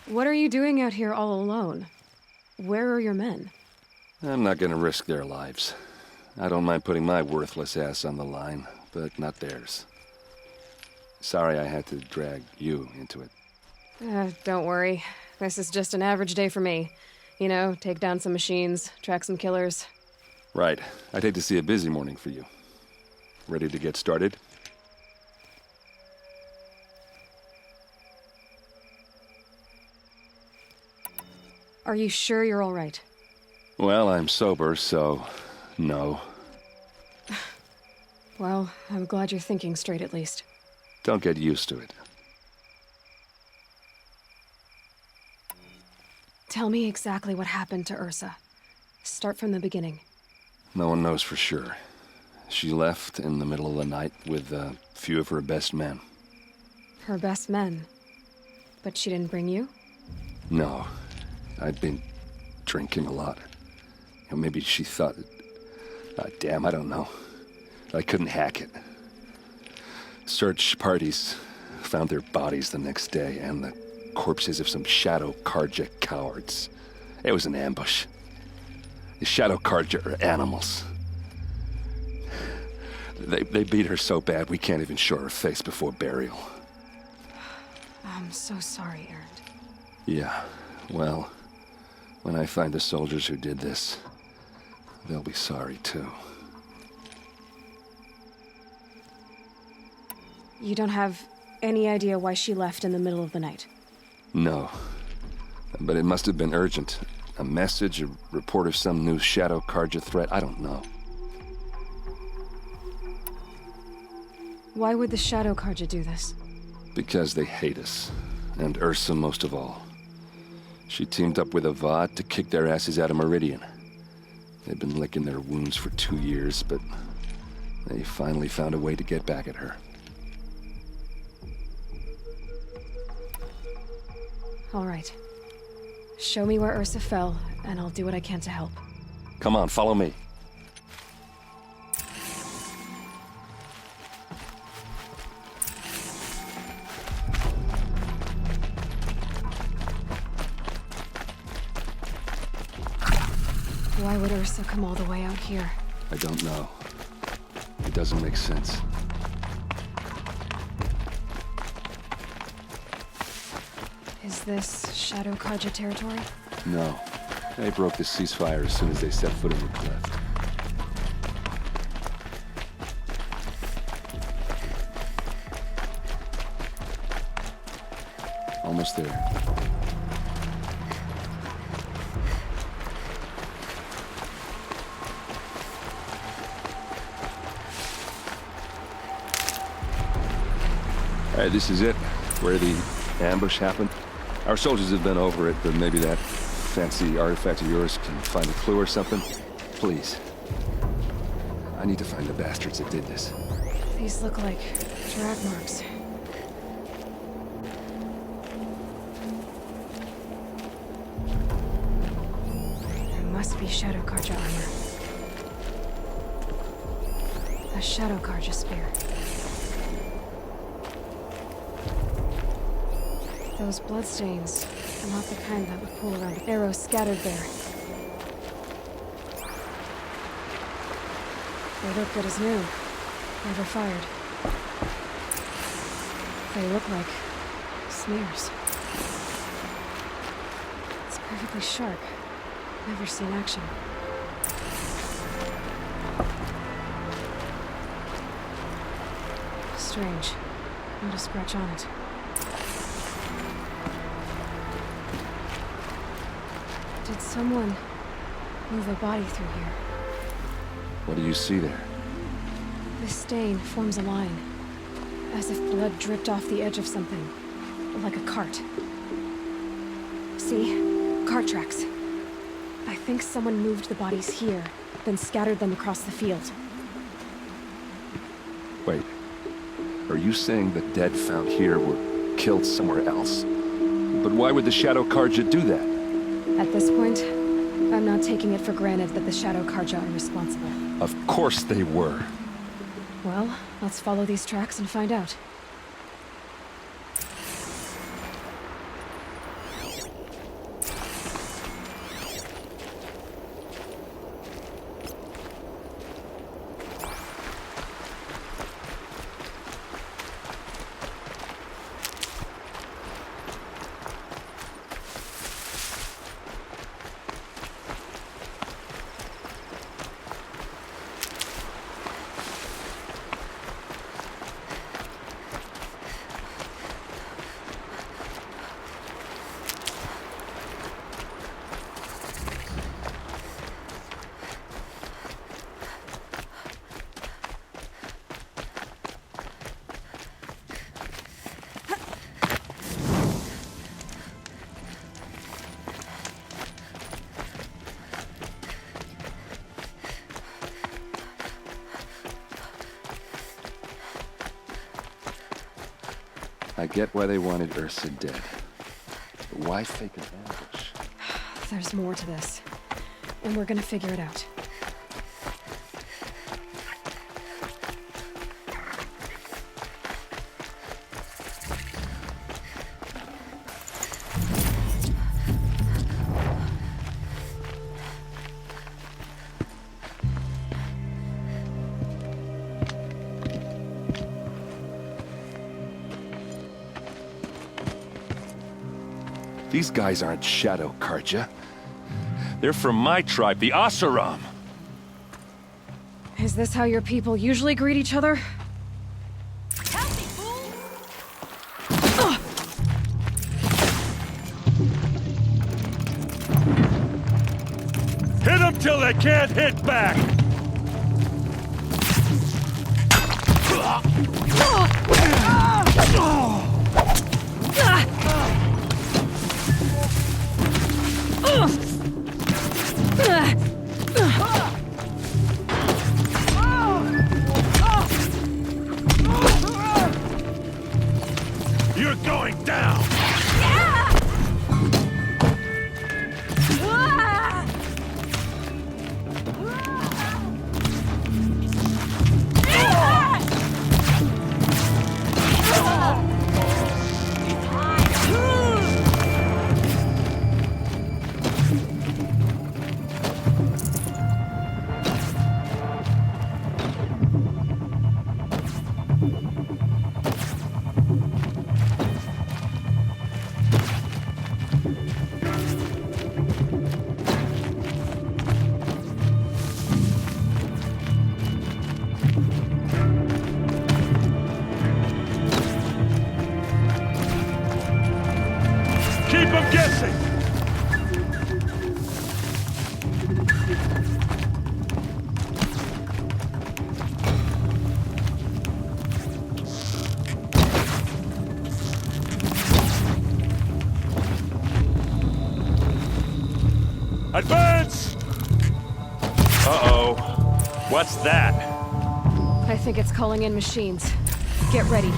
What are you doing out here all alone? Where are your men? I'm not gonna risk their lives. I don't mind putting my worthless ass on the line, but not theirs. Sorry I had to drag you into it. Don't worry. This is just an average day for me. You know, take down some machines, track some killers. Right. I'd hate to see a busy morning for you. Ready to get started? Are you sure you're all right? Well, I'm sober, so no. Well, I'm glad you're thinking straight at least. Don't get used to it. Tell me exactly what happened to Ursa. Start from the beginning. No one knows for sure. She left in the middle of the night with a few of her best men. Her best men? But she didn't bring you? No. I'd been drinking a lot. Maybe she thought... damn, I don't know. I couldn't hack it. Search parties found their bodies the next day, and the corpses of some Shadow Karja cowards. It was an ambush. The Shadow Karja are animals. They beat her so bad we can't even show her face before burial. I'm so sorry, Erend. Yeah, well, when I find the soldiers who did this, they'll be sorry too. You don't have any idea why she left in the middle of the night? No. But it must have been urgent. A message, a report of some new Shadow Karja threat, I don't know. Why would the Shadow Karja do this? Because they hate us. And Ursa most of all. She teamed up with Avad to kick their asses out of Meridian. They've been licking their wounds for 2 years, but they finally found a way to get back at her. All right. Show me where Ursa fell, and I'll do what I can to help. Come on, follow me. Why would Ursa come all the way out here? I don't know. It doesn't make sense. Is this Shadow Karja territory? No. They broke the ceasefire as soon as they set foot in the cleft. Almost there. All right, this is it, where the ambush happened. Our soldiers have been over it, but maybe that fancy artifact of yours can find a clue or something. Please. I need to find the bastards that did this. These look like drag marks. There must be Shadow Karja armor. A Shadow Karja spear. Those bloodstains are not the kind that would pull around arrows scattered there. They look good as new. Never fired. They look like smears. It's perfectly sharp. Never seen action. Strange. Not a scratch on it. Did someone move a body through here? What do you see there? This stain forms a line, as if blood dripped off the edge of something, like a cart. See? Cart tracks. I think someone moved the bodies here, then scattered them across the field. Wait. Are you saying the dead found here were killed somewhere else? But why would the Shadow Karja do that? At this point, I'm not taking it for granted that the Shadow Karja are responsible. Of course they were. Well, let's follow these tracks and find out. I get why they wanted Ursa dead. But why fake an ambush? There's more to this. And we're gonna figure it out. These guys aren't Shadow Karja. They're from my tribe, the Asaram. Is this how your people usually greet each other? Hit them till they can't hit back! You're going down! Keep them guessing! Advance! Uh-oh. What's that? I think it's calling in machines. Get ready.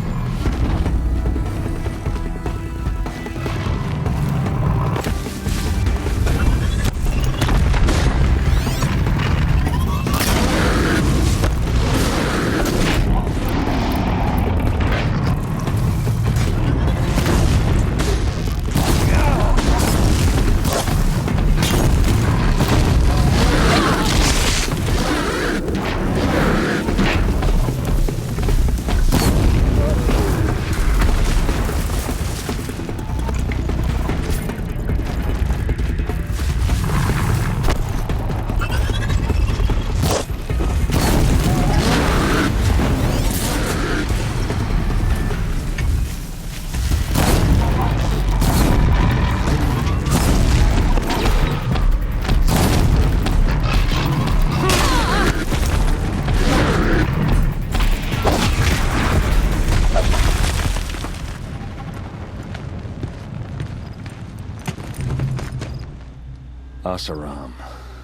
Asaram,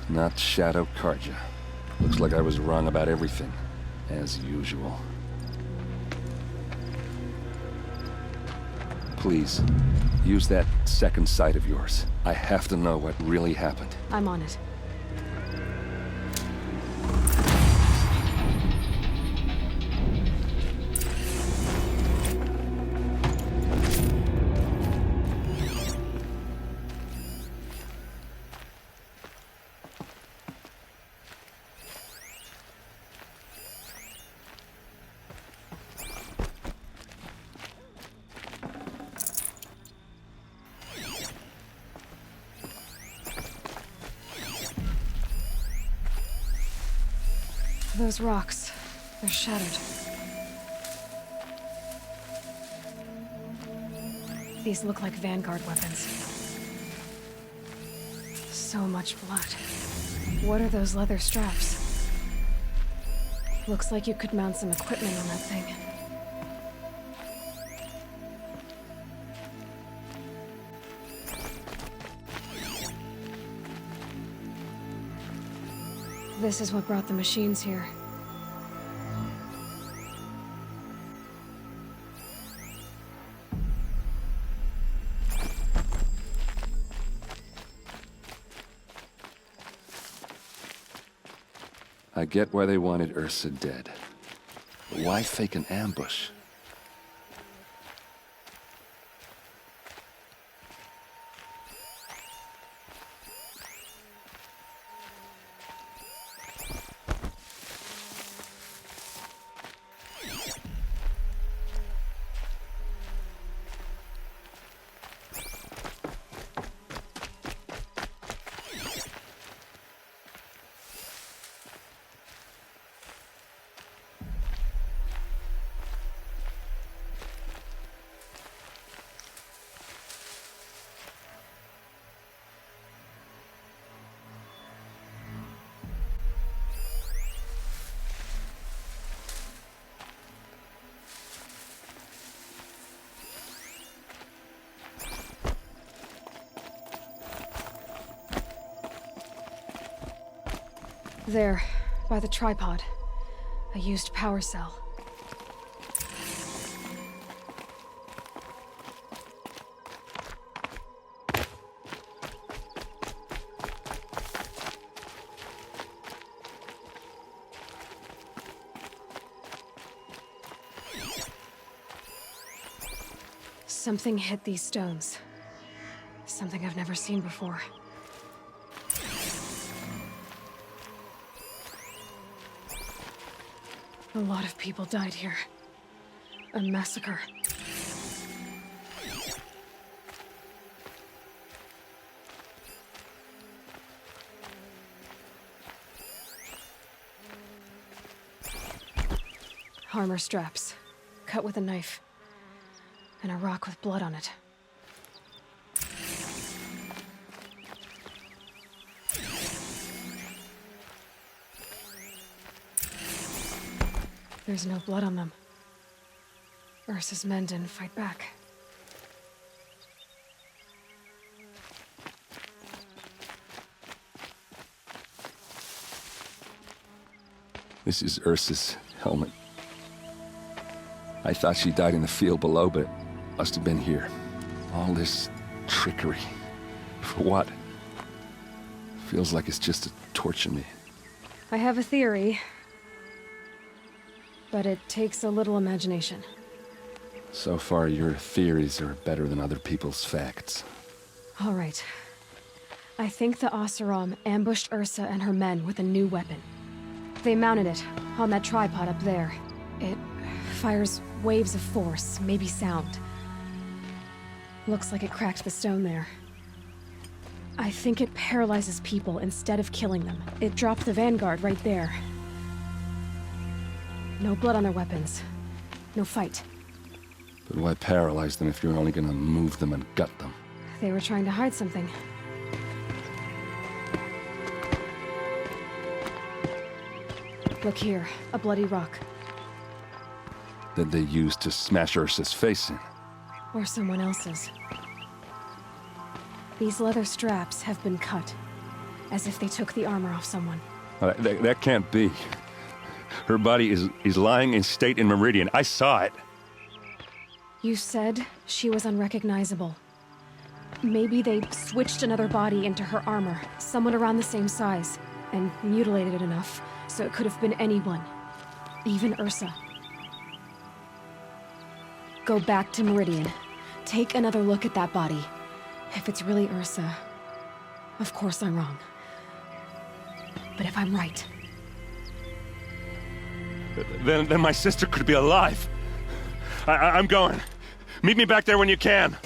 not Shadow Karja. Looks like I was wrong about everything, as usual. Please, use that second sight of yours. I have to know what really happened. I'm on it. Those rocks, they're shattered. These look like Vanguard weapons. So much blood. What are those leather straps? Looks like you could mount some equipment on that thing. This is what brought the machines here. I get why they wanted Ursa dead. But why fake an ambush? There, by the tripod. A used power cell. Something hit these stones. Something I've never seen before. A lot of people died here. A massacre. Armor straps, cut with a knife, and a rock with blood on it. There's no blood on them. Ursa's men didn't fight back. This is Ursa's helmet. I thought she died in the field below, but it must have been here. All this trickery. For what? Feels like it's just to torture me. I have a theory, but it takes a little imagination. So far, your theories are better than other people's facts. All right. I think the Oseram ambushed Ursa and her men with a new weapon. They mounted it on that tripod up there. It fires waves of force, maybe sound. Looks like it cracked the stone there. I think it paralyzes people instead of killing them. It dropped the vanguard right there. No blood on their weapons. No fight. But why paralyze them if you're only gonna move them and gut them? They were trying to hide something. Look here, a bloody rock. That they used to smash Ursa's face in. Or someone else's. These leather straps have been cut, as if they took the armor off someone. That can't be. Her body is lying in state in Meridian. I saw it. You said she was unrecognizable. Maybe they switched another body into her armor, someone around the same size, and mutilated it enough so it could have been anyone, even Ursa. Go back to Meridian. Take another look at that body. If it's really Ursa, of course I'm wrong. But if I'm right... Then my sister could be alive. I'm going. Meet me back there when you can.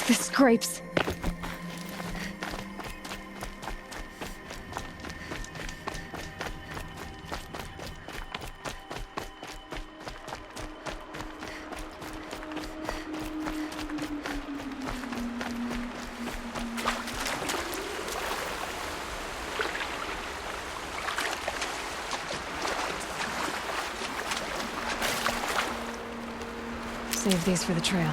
The scrapes. Save these for the trail.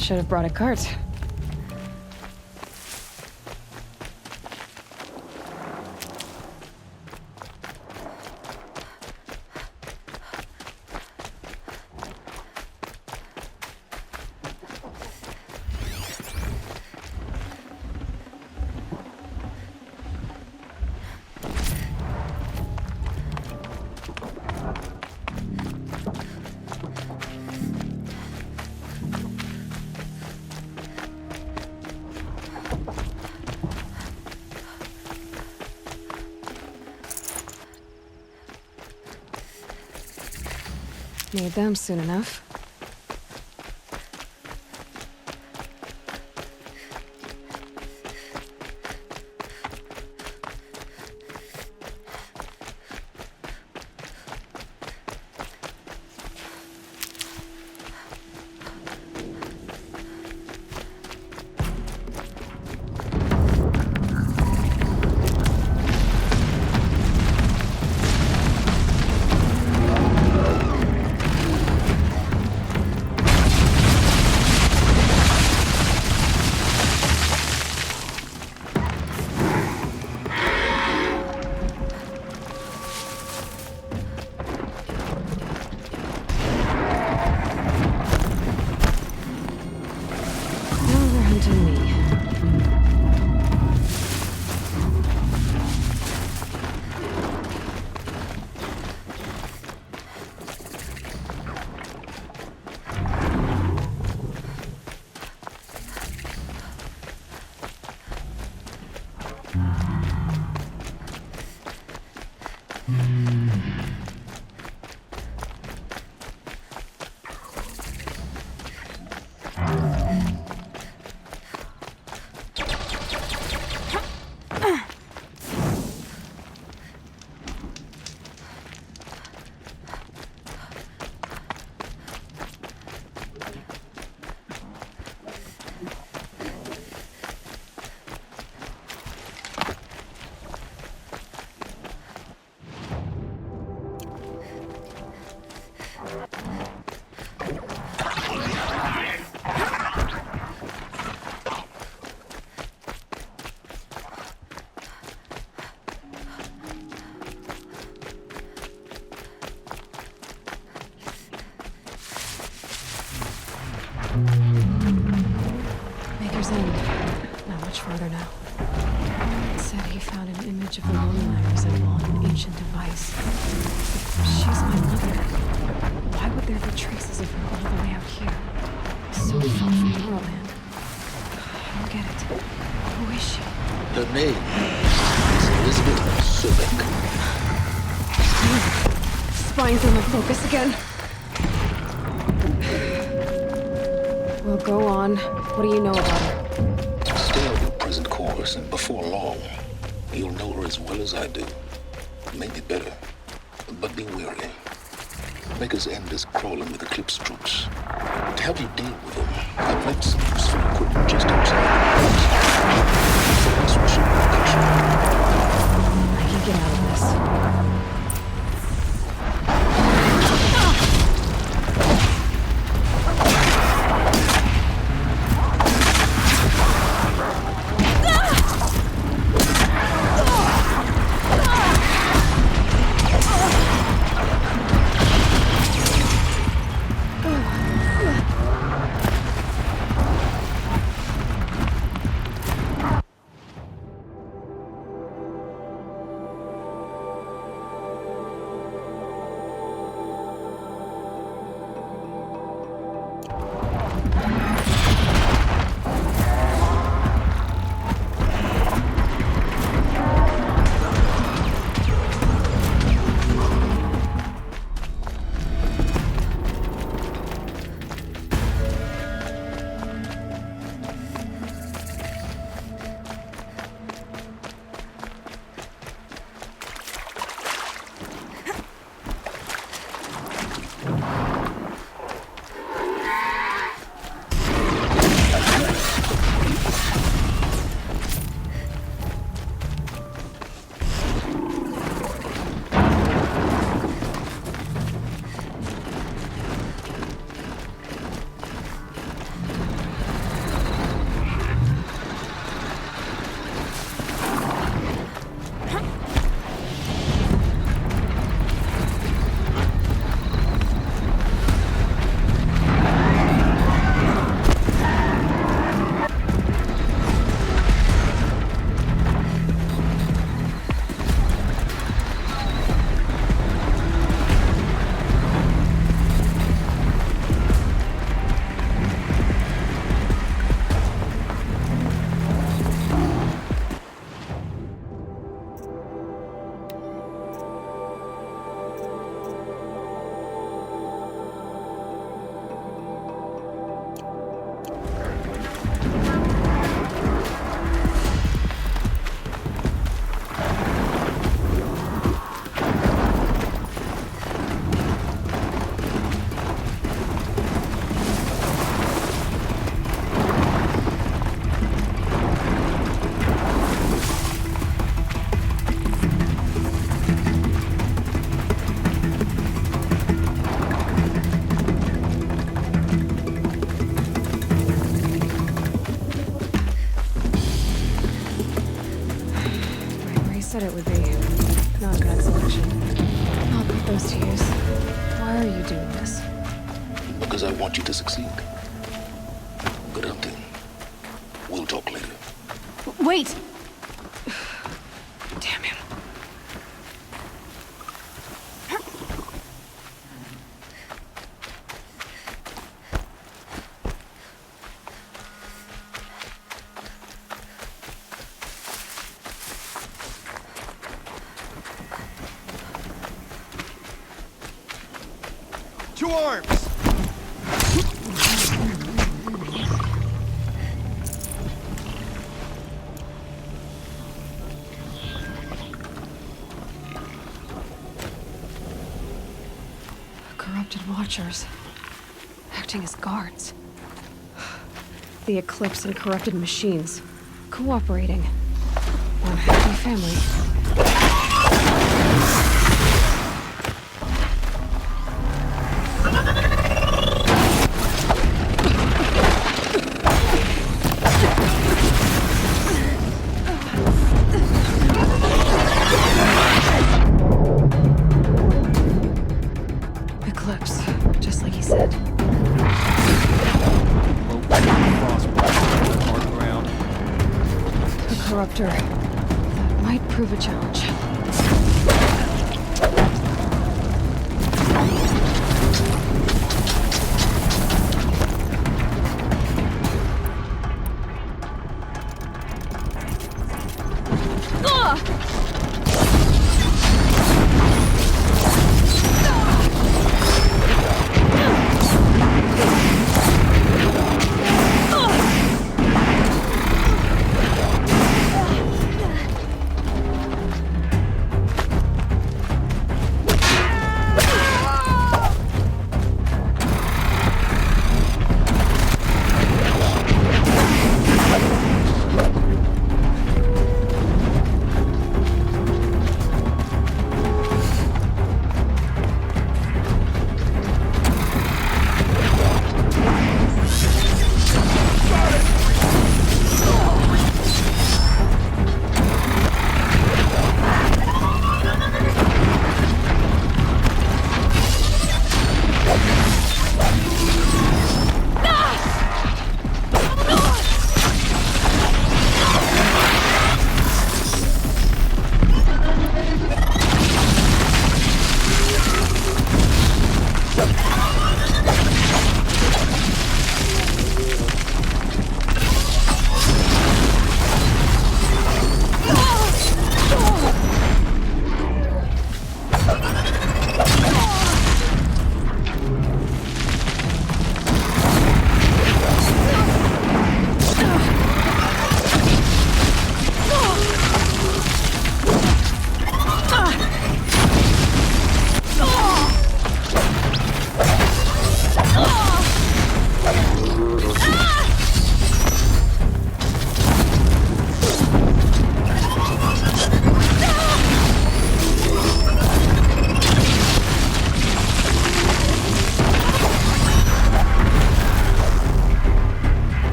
Should have brought a cart. Need them soon enough. Maker's End. Not much farther now. It said he found an image of a woman I resemble on an ancient device. She's my mother. Why would there be traces of her all the way out here? So far from Norland. I don't get it. Who is she? Her name is Elizabeth Sobek. Spine's on the focus again. Well, go on. What do you know about her? Stay on your present course, and before long, you'll know her as well as I do. Maybe better. But be wary. Maker's End is crawling with Eclipse troops. To help you deal with them, I've left some useful equipment just outside the house. This will show you control. I can get out of this. said it would be. Not a bad selection. I'll put those to use. Why are you doing this? Because I want you to succeed. Good hunting. We'll talk later. Wait! Damn him. To arms! Corrupted watchers. Acting as guards. The Eclipse and corrupted machines. Cooperating. One happy family. Eclipse, just like he said. The Corruptor. That might prove a challenge.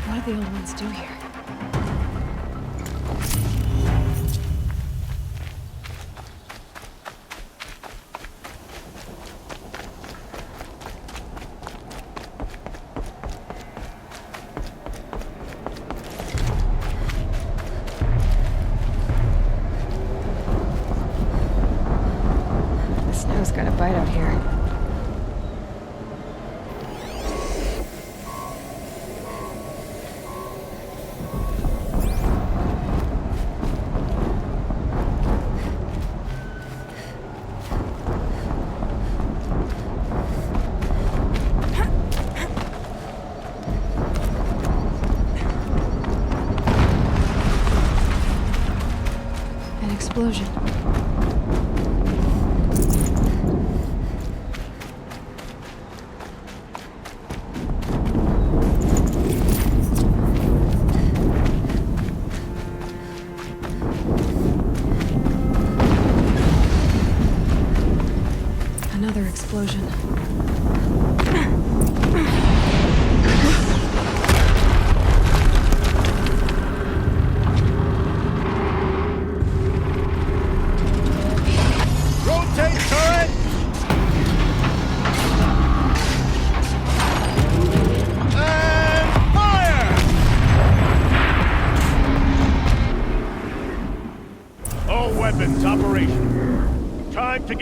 What do the old ones do here? The snow's got a bite out here.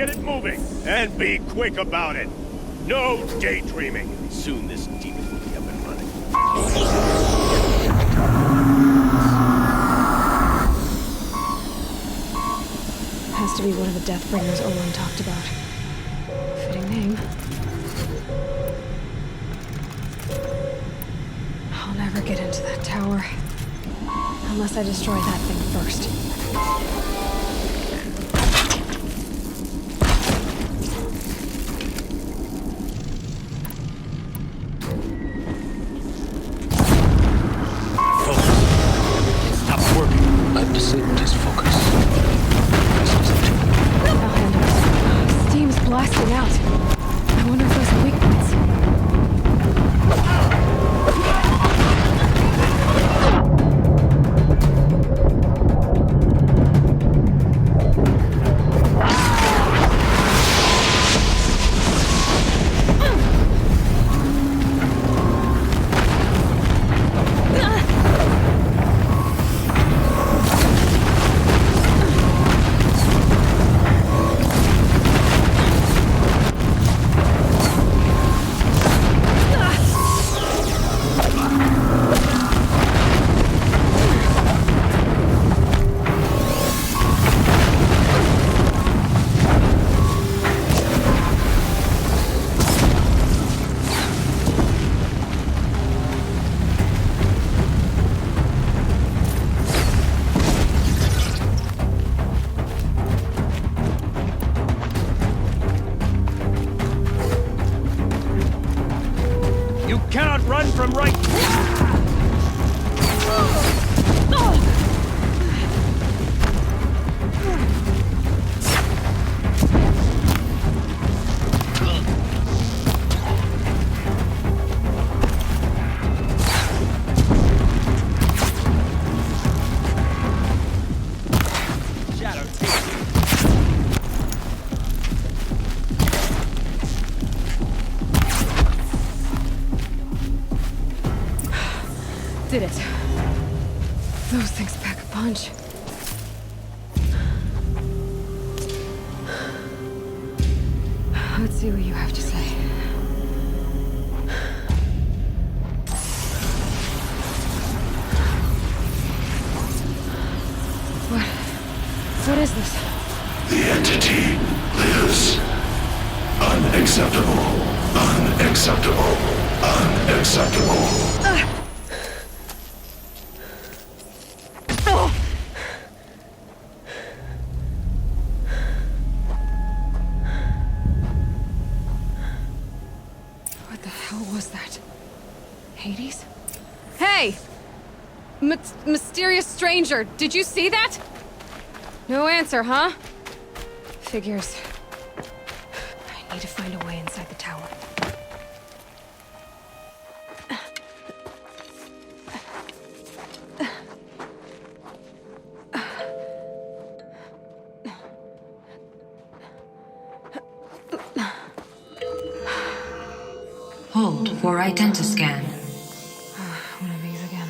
get it moving. And be quick about it. No daydreaming. Soon this demon will be up and running. Has to be one of the Deathbringers Olin talked about. Fitting name. I'll never get into that tower. Unless I destroy that thing first. I've disabled his focus. Steam's blasting out. I wonder if those are weak points. Cannot run from right. Shadow, take it. Did it. Those things pack a punch. Let's see what you have to say. What is this? The entity lives. Unacceptable. Unacceptable. Unacceptable. What the hell was that? Hades? Hey! Mysterious stranger, did you see that? No answer, huh? Figures. I need to find a way inside the tower. Hold for identiscan. One of these again.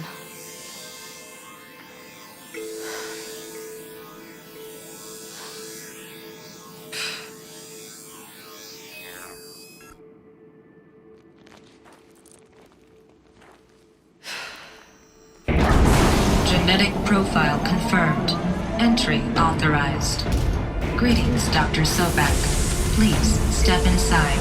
Genetic profile confirmed. Entry authorized. Greetings, Dr. Sobek. Please step inside.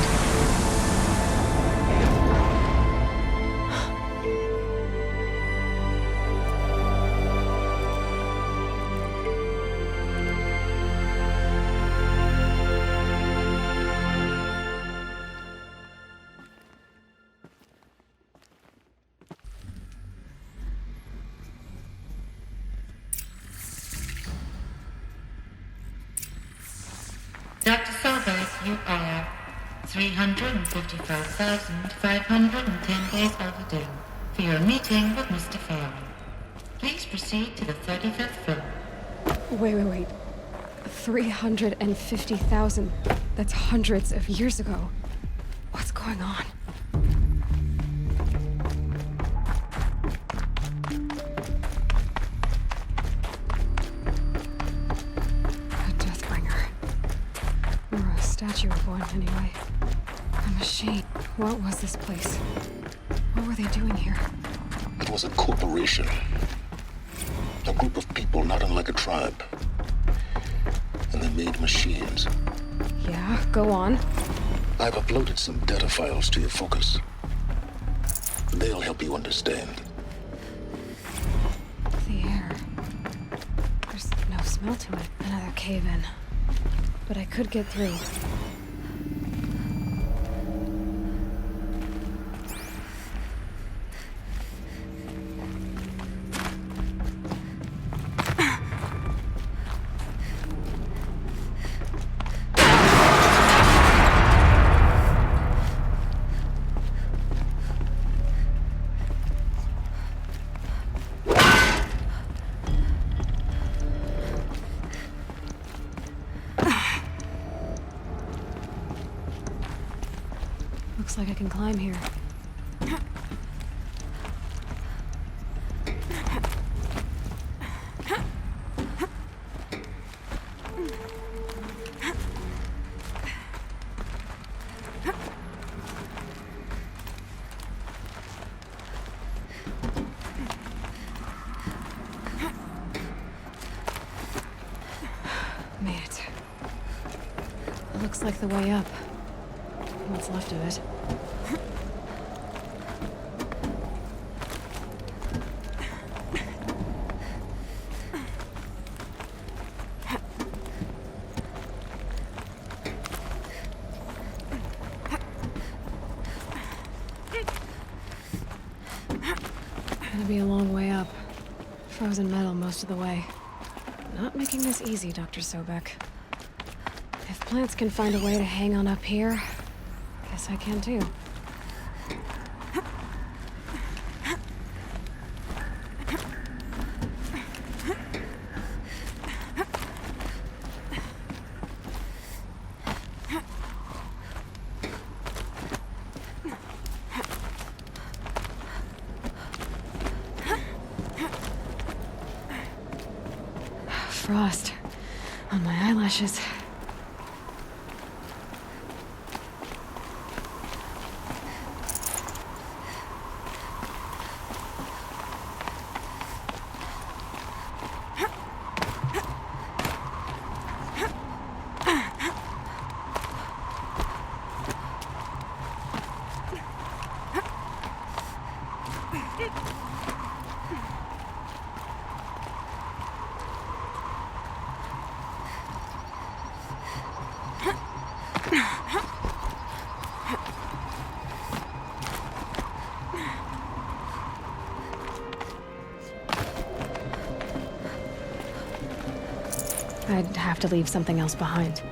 Dr. Sobek, you are 355,510 days overdue for your meeting with Mr. Farley. Please proceed to the 35th floor. Wait. 350,000. That's hundreds of years ago. What's going on? A Deathbringer. thought you were going anyway. A machine. What was this place? What were they doing here? It was a corporation. A group of people not unlike a tribe. And they made machines. Yeah, go on. I've uploaded some data files to your focus. They'll help you understand. The air. There's no smell to it. Another cave-in. But I could get through. Looks like I can climb here. Made it. It looks like the way up. What's left of it. Gonna be a long way up. Frozen metal most of the way. Not making this easy, Dr. Sobek. If plants can find a way to hang on up here, guess I can too. Frost on my eyelashes. I'd have to leave something else behind.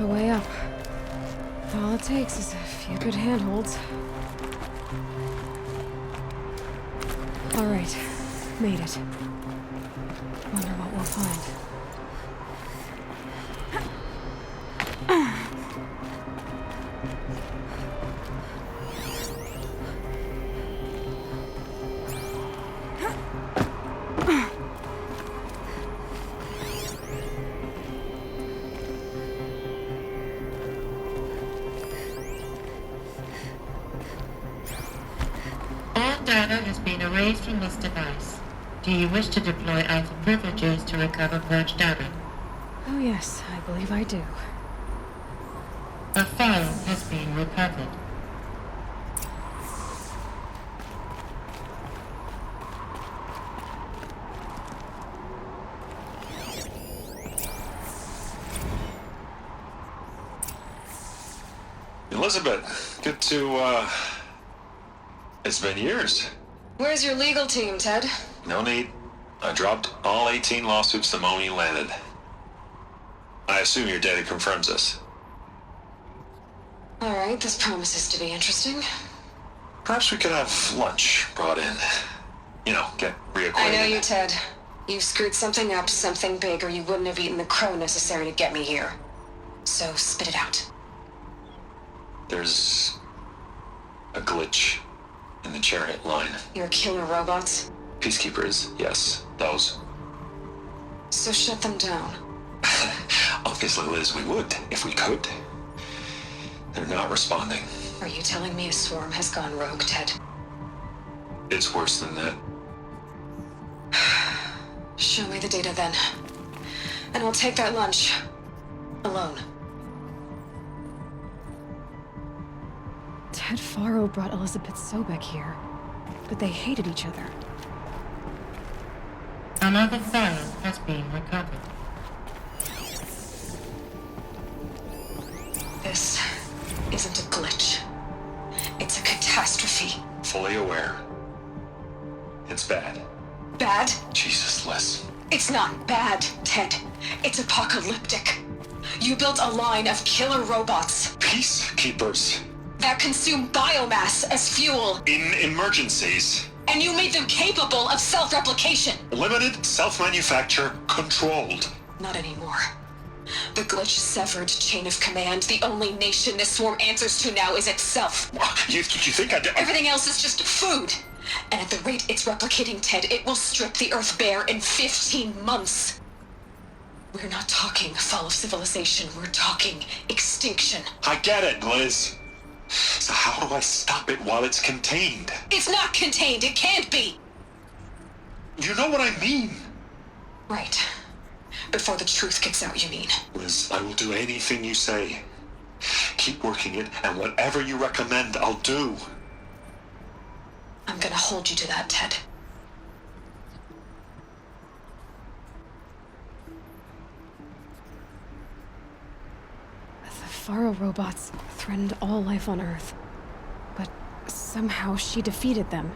A way up. All it takes is a few good handholds. All right, made it. Wonder what we'll find. erased from this device. Do you wish to deploy Alpha privileges to recover purged data? Oh yes, I believe I do. A file has been recovered. Elizabeth, good to, It's been years. Where's your legal team, Ted? No need. I dropped all 18 lawsuits the moment you landed. I assume your data confirms this. Alright, this promises to be interesting. Perhaps we could have lunch brought in. You know, get reacquainted. I know you, Ted. You've screwed something up, something big, or you wouldn't have eaten the crow necessary to get me here. So, spit it out. There's a glitch in the chariot line. Your killer robots? Peacekeepers, yes, those. So shut them down. Obviously, Liz, we would, if we could. They're not responding. Are you telling me a swarm has gone rogue, Ted? It's worse than that. Show me the data then. And I'll take that lunch. Alone. Ted Faro brought Elizabeth Sobek here, but they hated each other. Another file has been recovered. This isn't a glitch. It's a catastrophe. Fully aware. It's bad. Bad? Jesus, Liz. It's not bad, Ted. It's apocalyptic. You built a line of killer robots. Peacekeepers. That consume biomass as fuel. In emergencies. And you made them capable of self-replication. Limited, self-manufacture, controlled. Not anymore. The glitch severed chain of command. The only nation this swarm answers to now is itself. You think I did? Everything else is just food. And at the rate it's replicating, Ted, it will strip the Earth bare in 15 months. We're not talking fall of civilization. We're talking extinction. I get it, Liz. So how do I stop it while it's contained? It's not contained. It can't be. You know what I mean. Right. Before the truth gets out, you mean? Liz, I will do anything you say. Keep working it, and whatever you recommend, I'll do. I'm gonna hold you to that, Ted. The Faro robots threatened all life on Earth. But somehow she defeated them.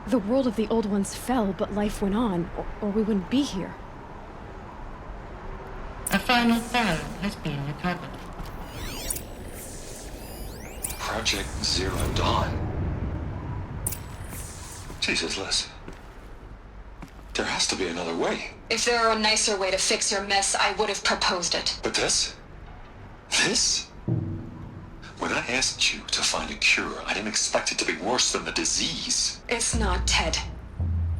The world of the old ones fell, but life went on, or we wouldn't be here. A final file has been recovered. Project Zero Dawn. Jesus, Liz. There has to be another way. If there were a nicer way to fix your mess, I would have proposed it. But this? This? When I asked you to find a cure, I didn't expect it to be worse than the disease. It's not, Ted.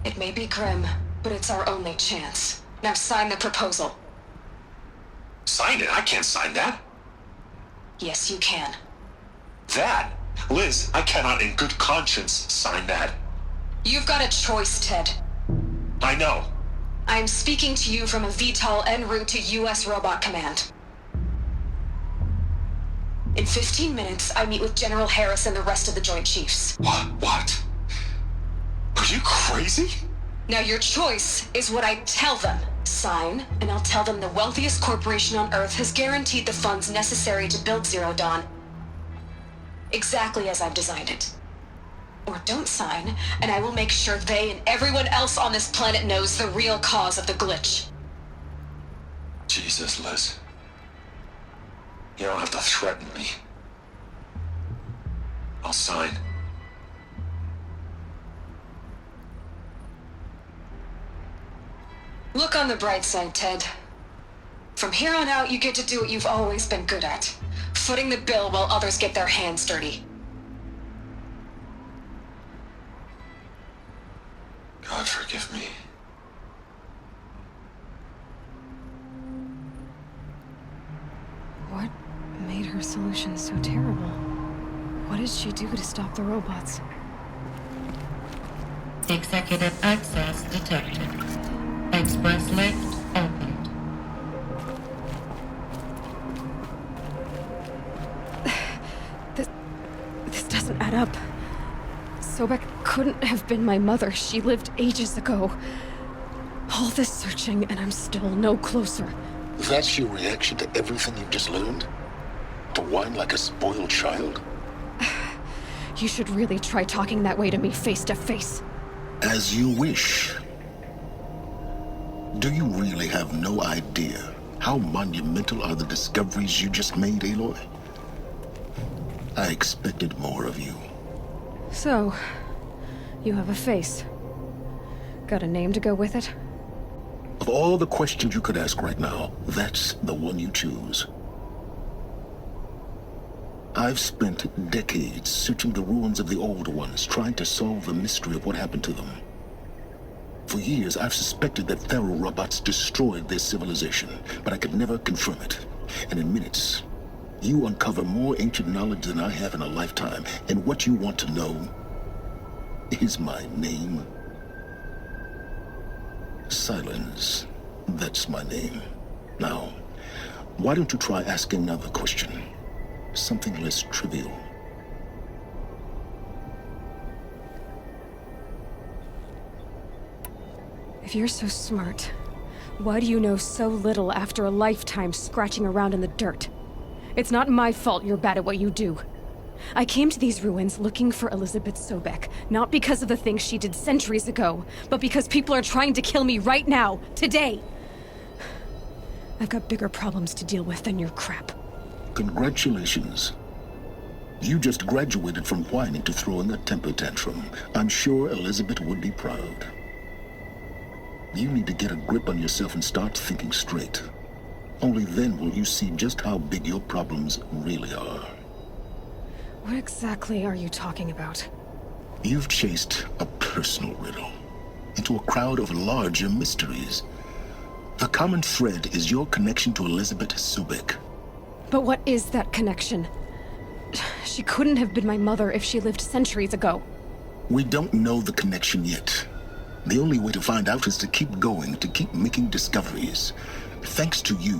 It may be grim, but it's our only chance. Now sign the proposal. Sign it? I can't sign that. Yes, you can. That? Liz, I cannot in good conscience sign that. You've got a choice, Ted. I know. I'm speaking to you from a VTOL en route to U.S. Robot Command. In 15 minutes, I meet with General Harris and the rest of the Joint Chiefs. What? Are you crazy? Now your choice is what I tell them. Sign, and I'll tell them the wealthiest corporation on Earth has guaranteed the funds necessary to build Zero Dawn. Exactly as I've designed it. Or don't sign, and I will make sure they and everyone else on this planet knows the real cause of the glitch. Jesus, Liz. You don't have to threaten me. I'll sign. Look on the bright side, Ted. From here on out, you get to do what you've always been good at. Footing the bill while others get their hands dirty. God forgive me. What made her solution so terrible? What did she do to stop the robots? Executive access detected. Express lift opened. This doesn't add up. Sobek couldn't have been my mother. She lived ages ago. All this searching, and I'm still no closer. That's your reaction to everything you've just learned? To whine like a spoiled child? You should really try talking that way to me face to face. As you wish. Do you really have no idea how monumental are the discoveries you just made, Aloy? I expected more of you. So, you have a face. Got a name to go with it? Of all the questions you could ask right now, that's the one you choose. I've spent decades searching the ruins of the old ones, trying to solve the mystery of what happened to them. For years, I've suspected that Pharaoh robots destroyed their civilization, but I could never confirm it. And in minutes, you uncover more ancient knowledge than I have in a lifetime, and what you want to know is my name. Silence. That's my name. Now, why don't you try asking another question? Something less trivial. If you're so smart, why do you know so little after a lifetime scratching around in the dirt? It's not my fault you're bad at what you do. I came to these ruins looking for Elizabeth Sobek, not because of the things she did centuries ago, but because people are trying to kill me right now, today. I've got bigger problems to deal with than your crap. Congratulations. You just graduated from whining to throwing a temper tantrum. I'm sure Elizabeth would be proud. You need to get a grip on yourself and start thinking straight. Only then will you see just how big your problems really are. What exactly are you talking about? You've chased a personal riddle into a crowd of larger mysteries. The common thread is your connection to Elizabeth Sobek. But what is that connection? She couldn't have been my mother if she lived centuries ago. We don't know the connection yet. The only way to find out is to keep going, to keep making discoveries. Thanks to you,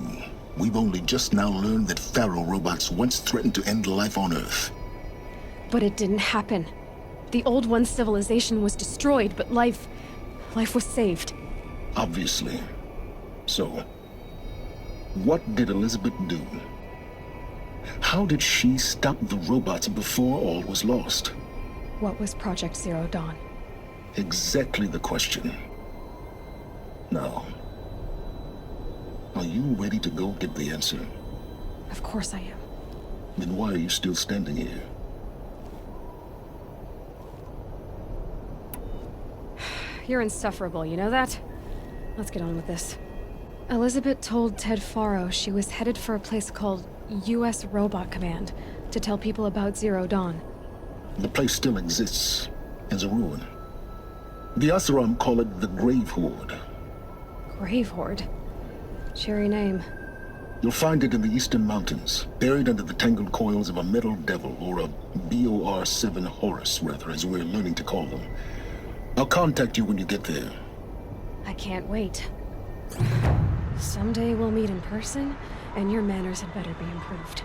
we've only just now learned that Pharaoh robots once threatened to end life on Earth. But it didn't happen. The Old One's civilization was destroyed, but life was saved. Obviously. So, what did Elizabeth do? How did she stop the robots before all was lost? What was Project Zero Dawn? Exactly the question. Now, are you ready to go get the answer? Of course I am. Then why are you still standing here? You're insufferable, you know that? Let's get on with this. Elizabeth told Ted Faro she was headed for a place called U.S. Robot Command to tell people about Zero Dawn. The place still exists as a ruin. The Asuram call it the Grave Horde. Grave Horde? Cheery name. You'll find it in the Eastern Mountains, buried under the tangled coils of a metal devil, or a BOR-7 Horus, rather, as we're learning to call them. I'll contact you when you get there. I can't wait. Someday we'll meet in person, and your manners had better be improved.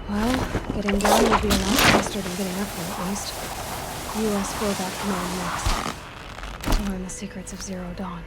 Well, getting down will be a lot faster than getting up there, at least. U.S. Robot Command next. To learn the secrets of Zero Dawn.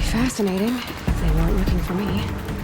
fascinating, if they weren't looking for me.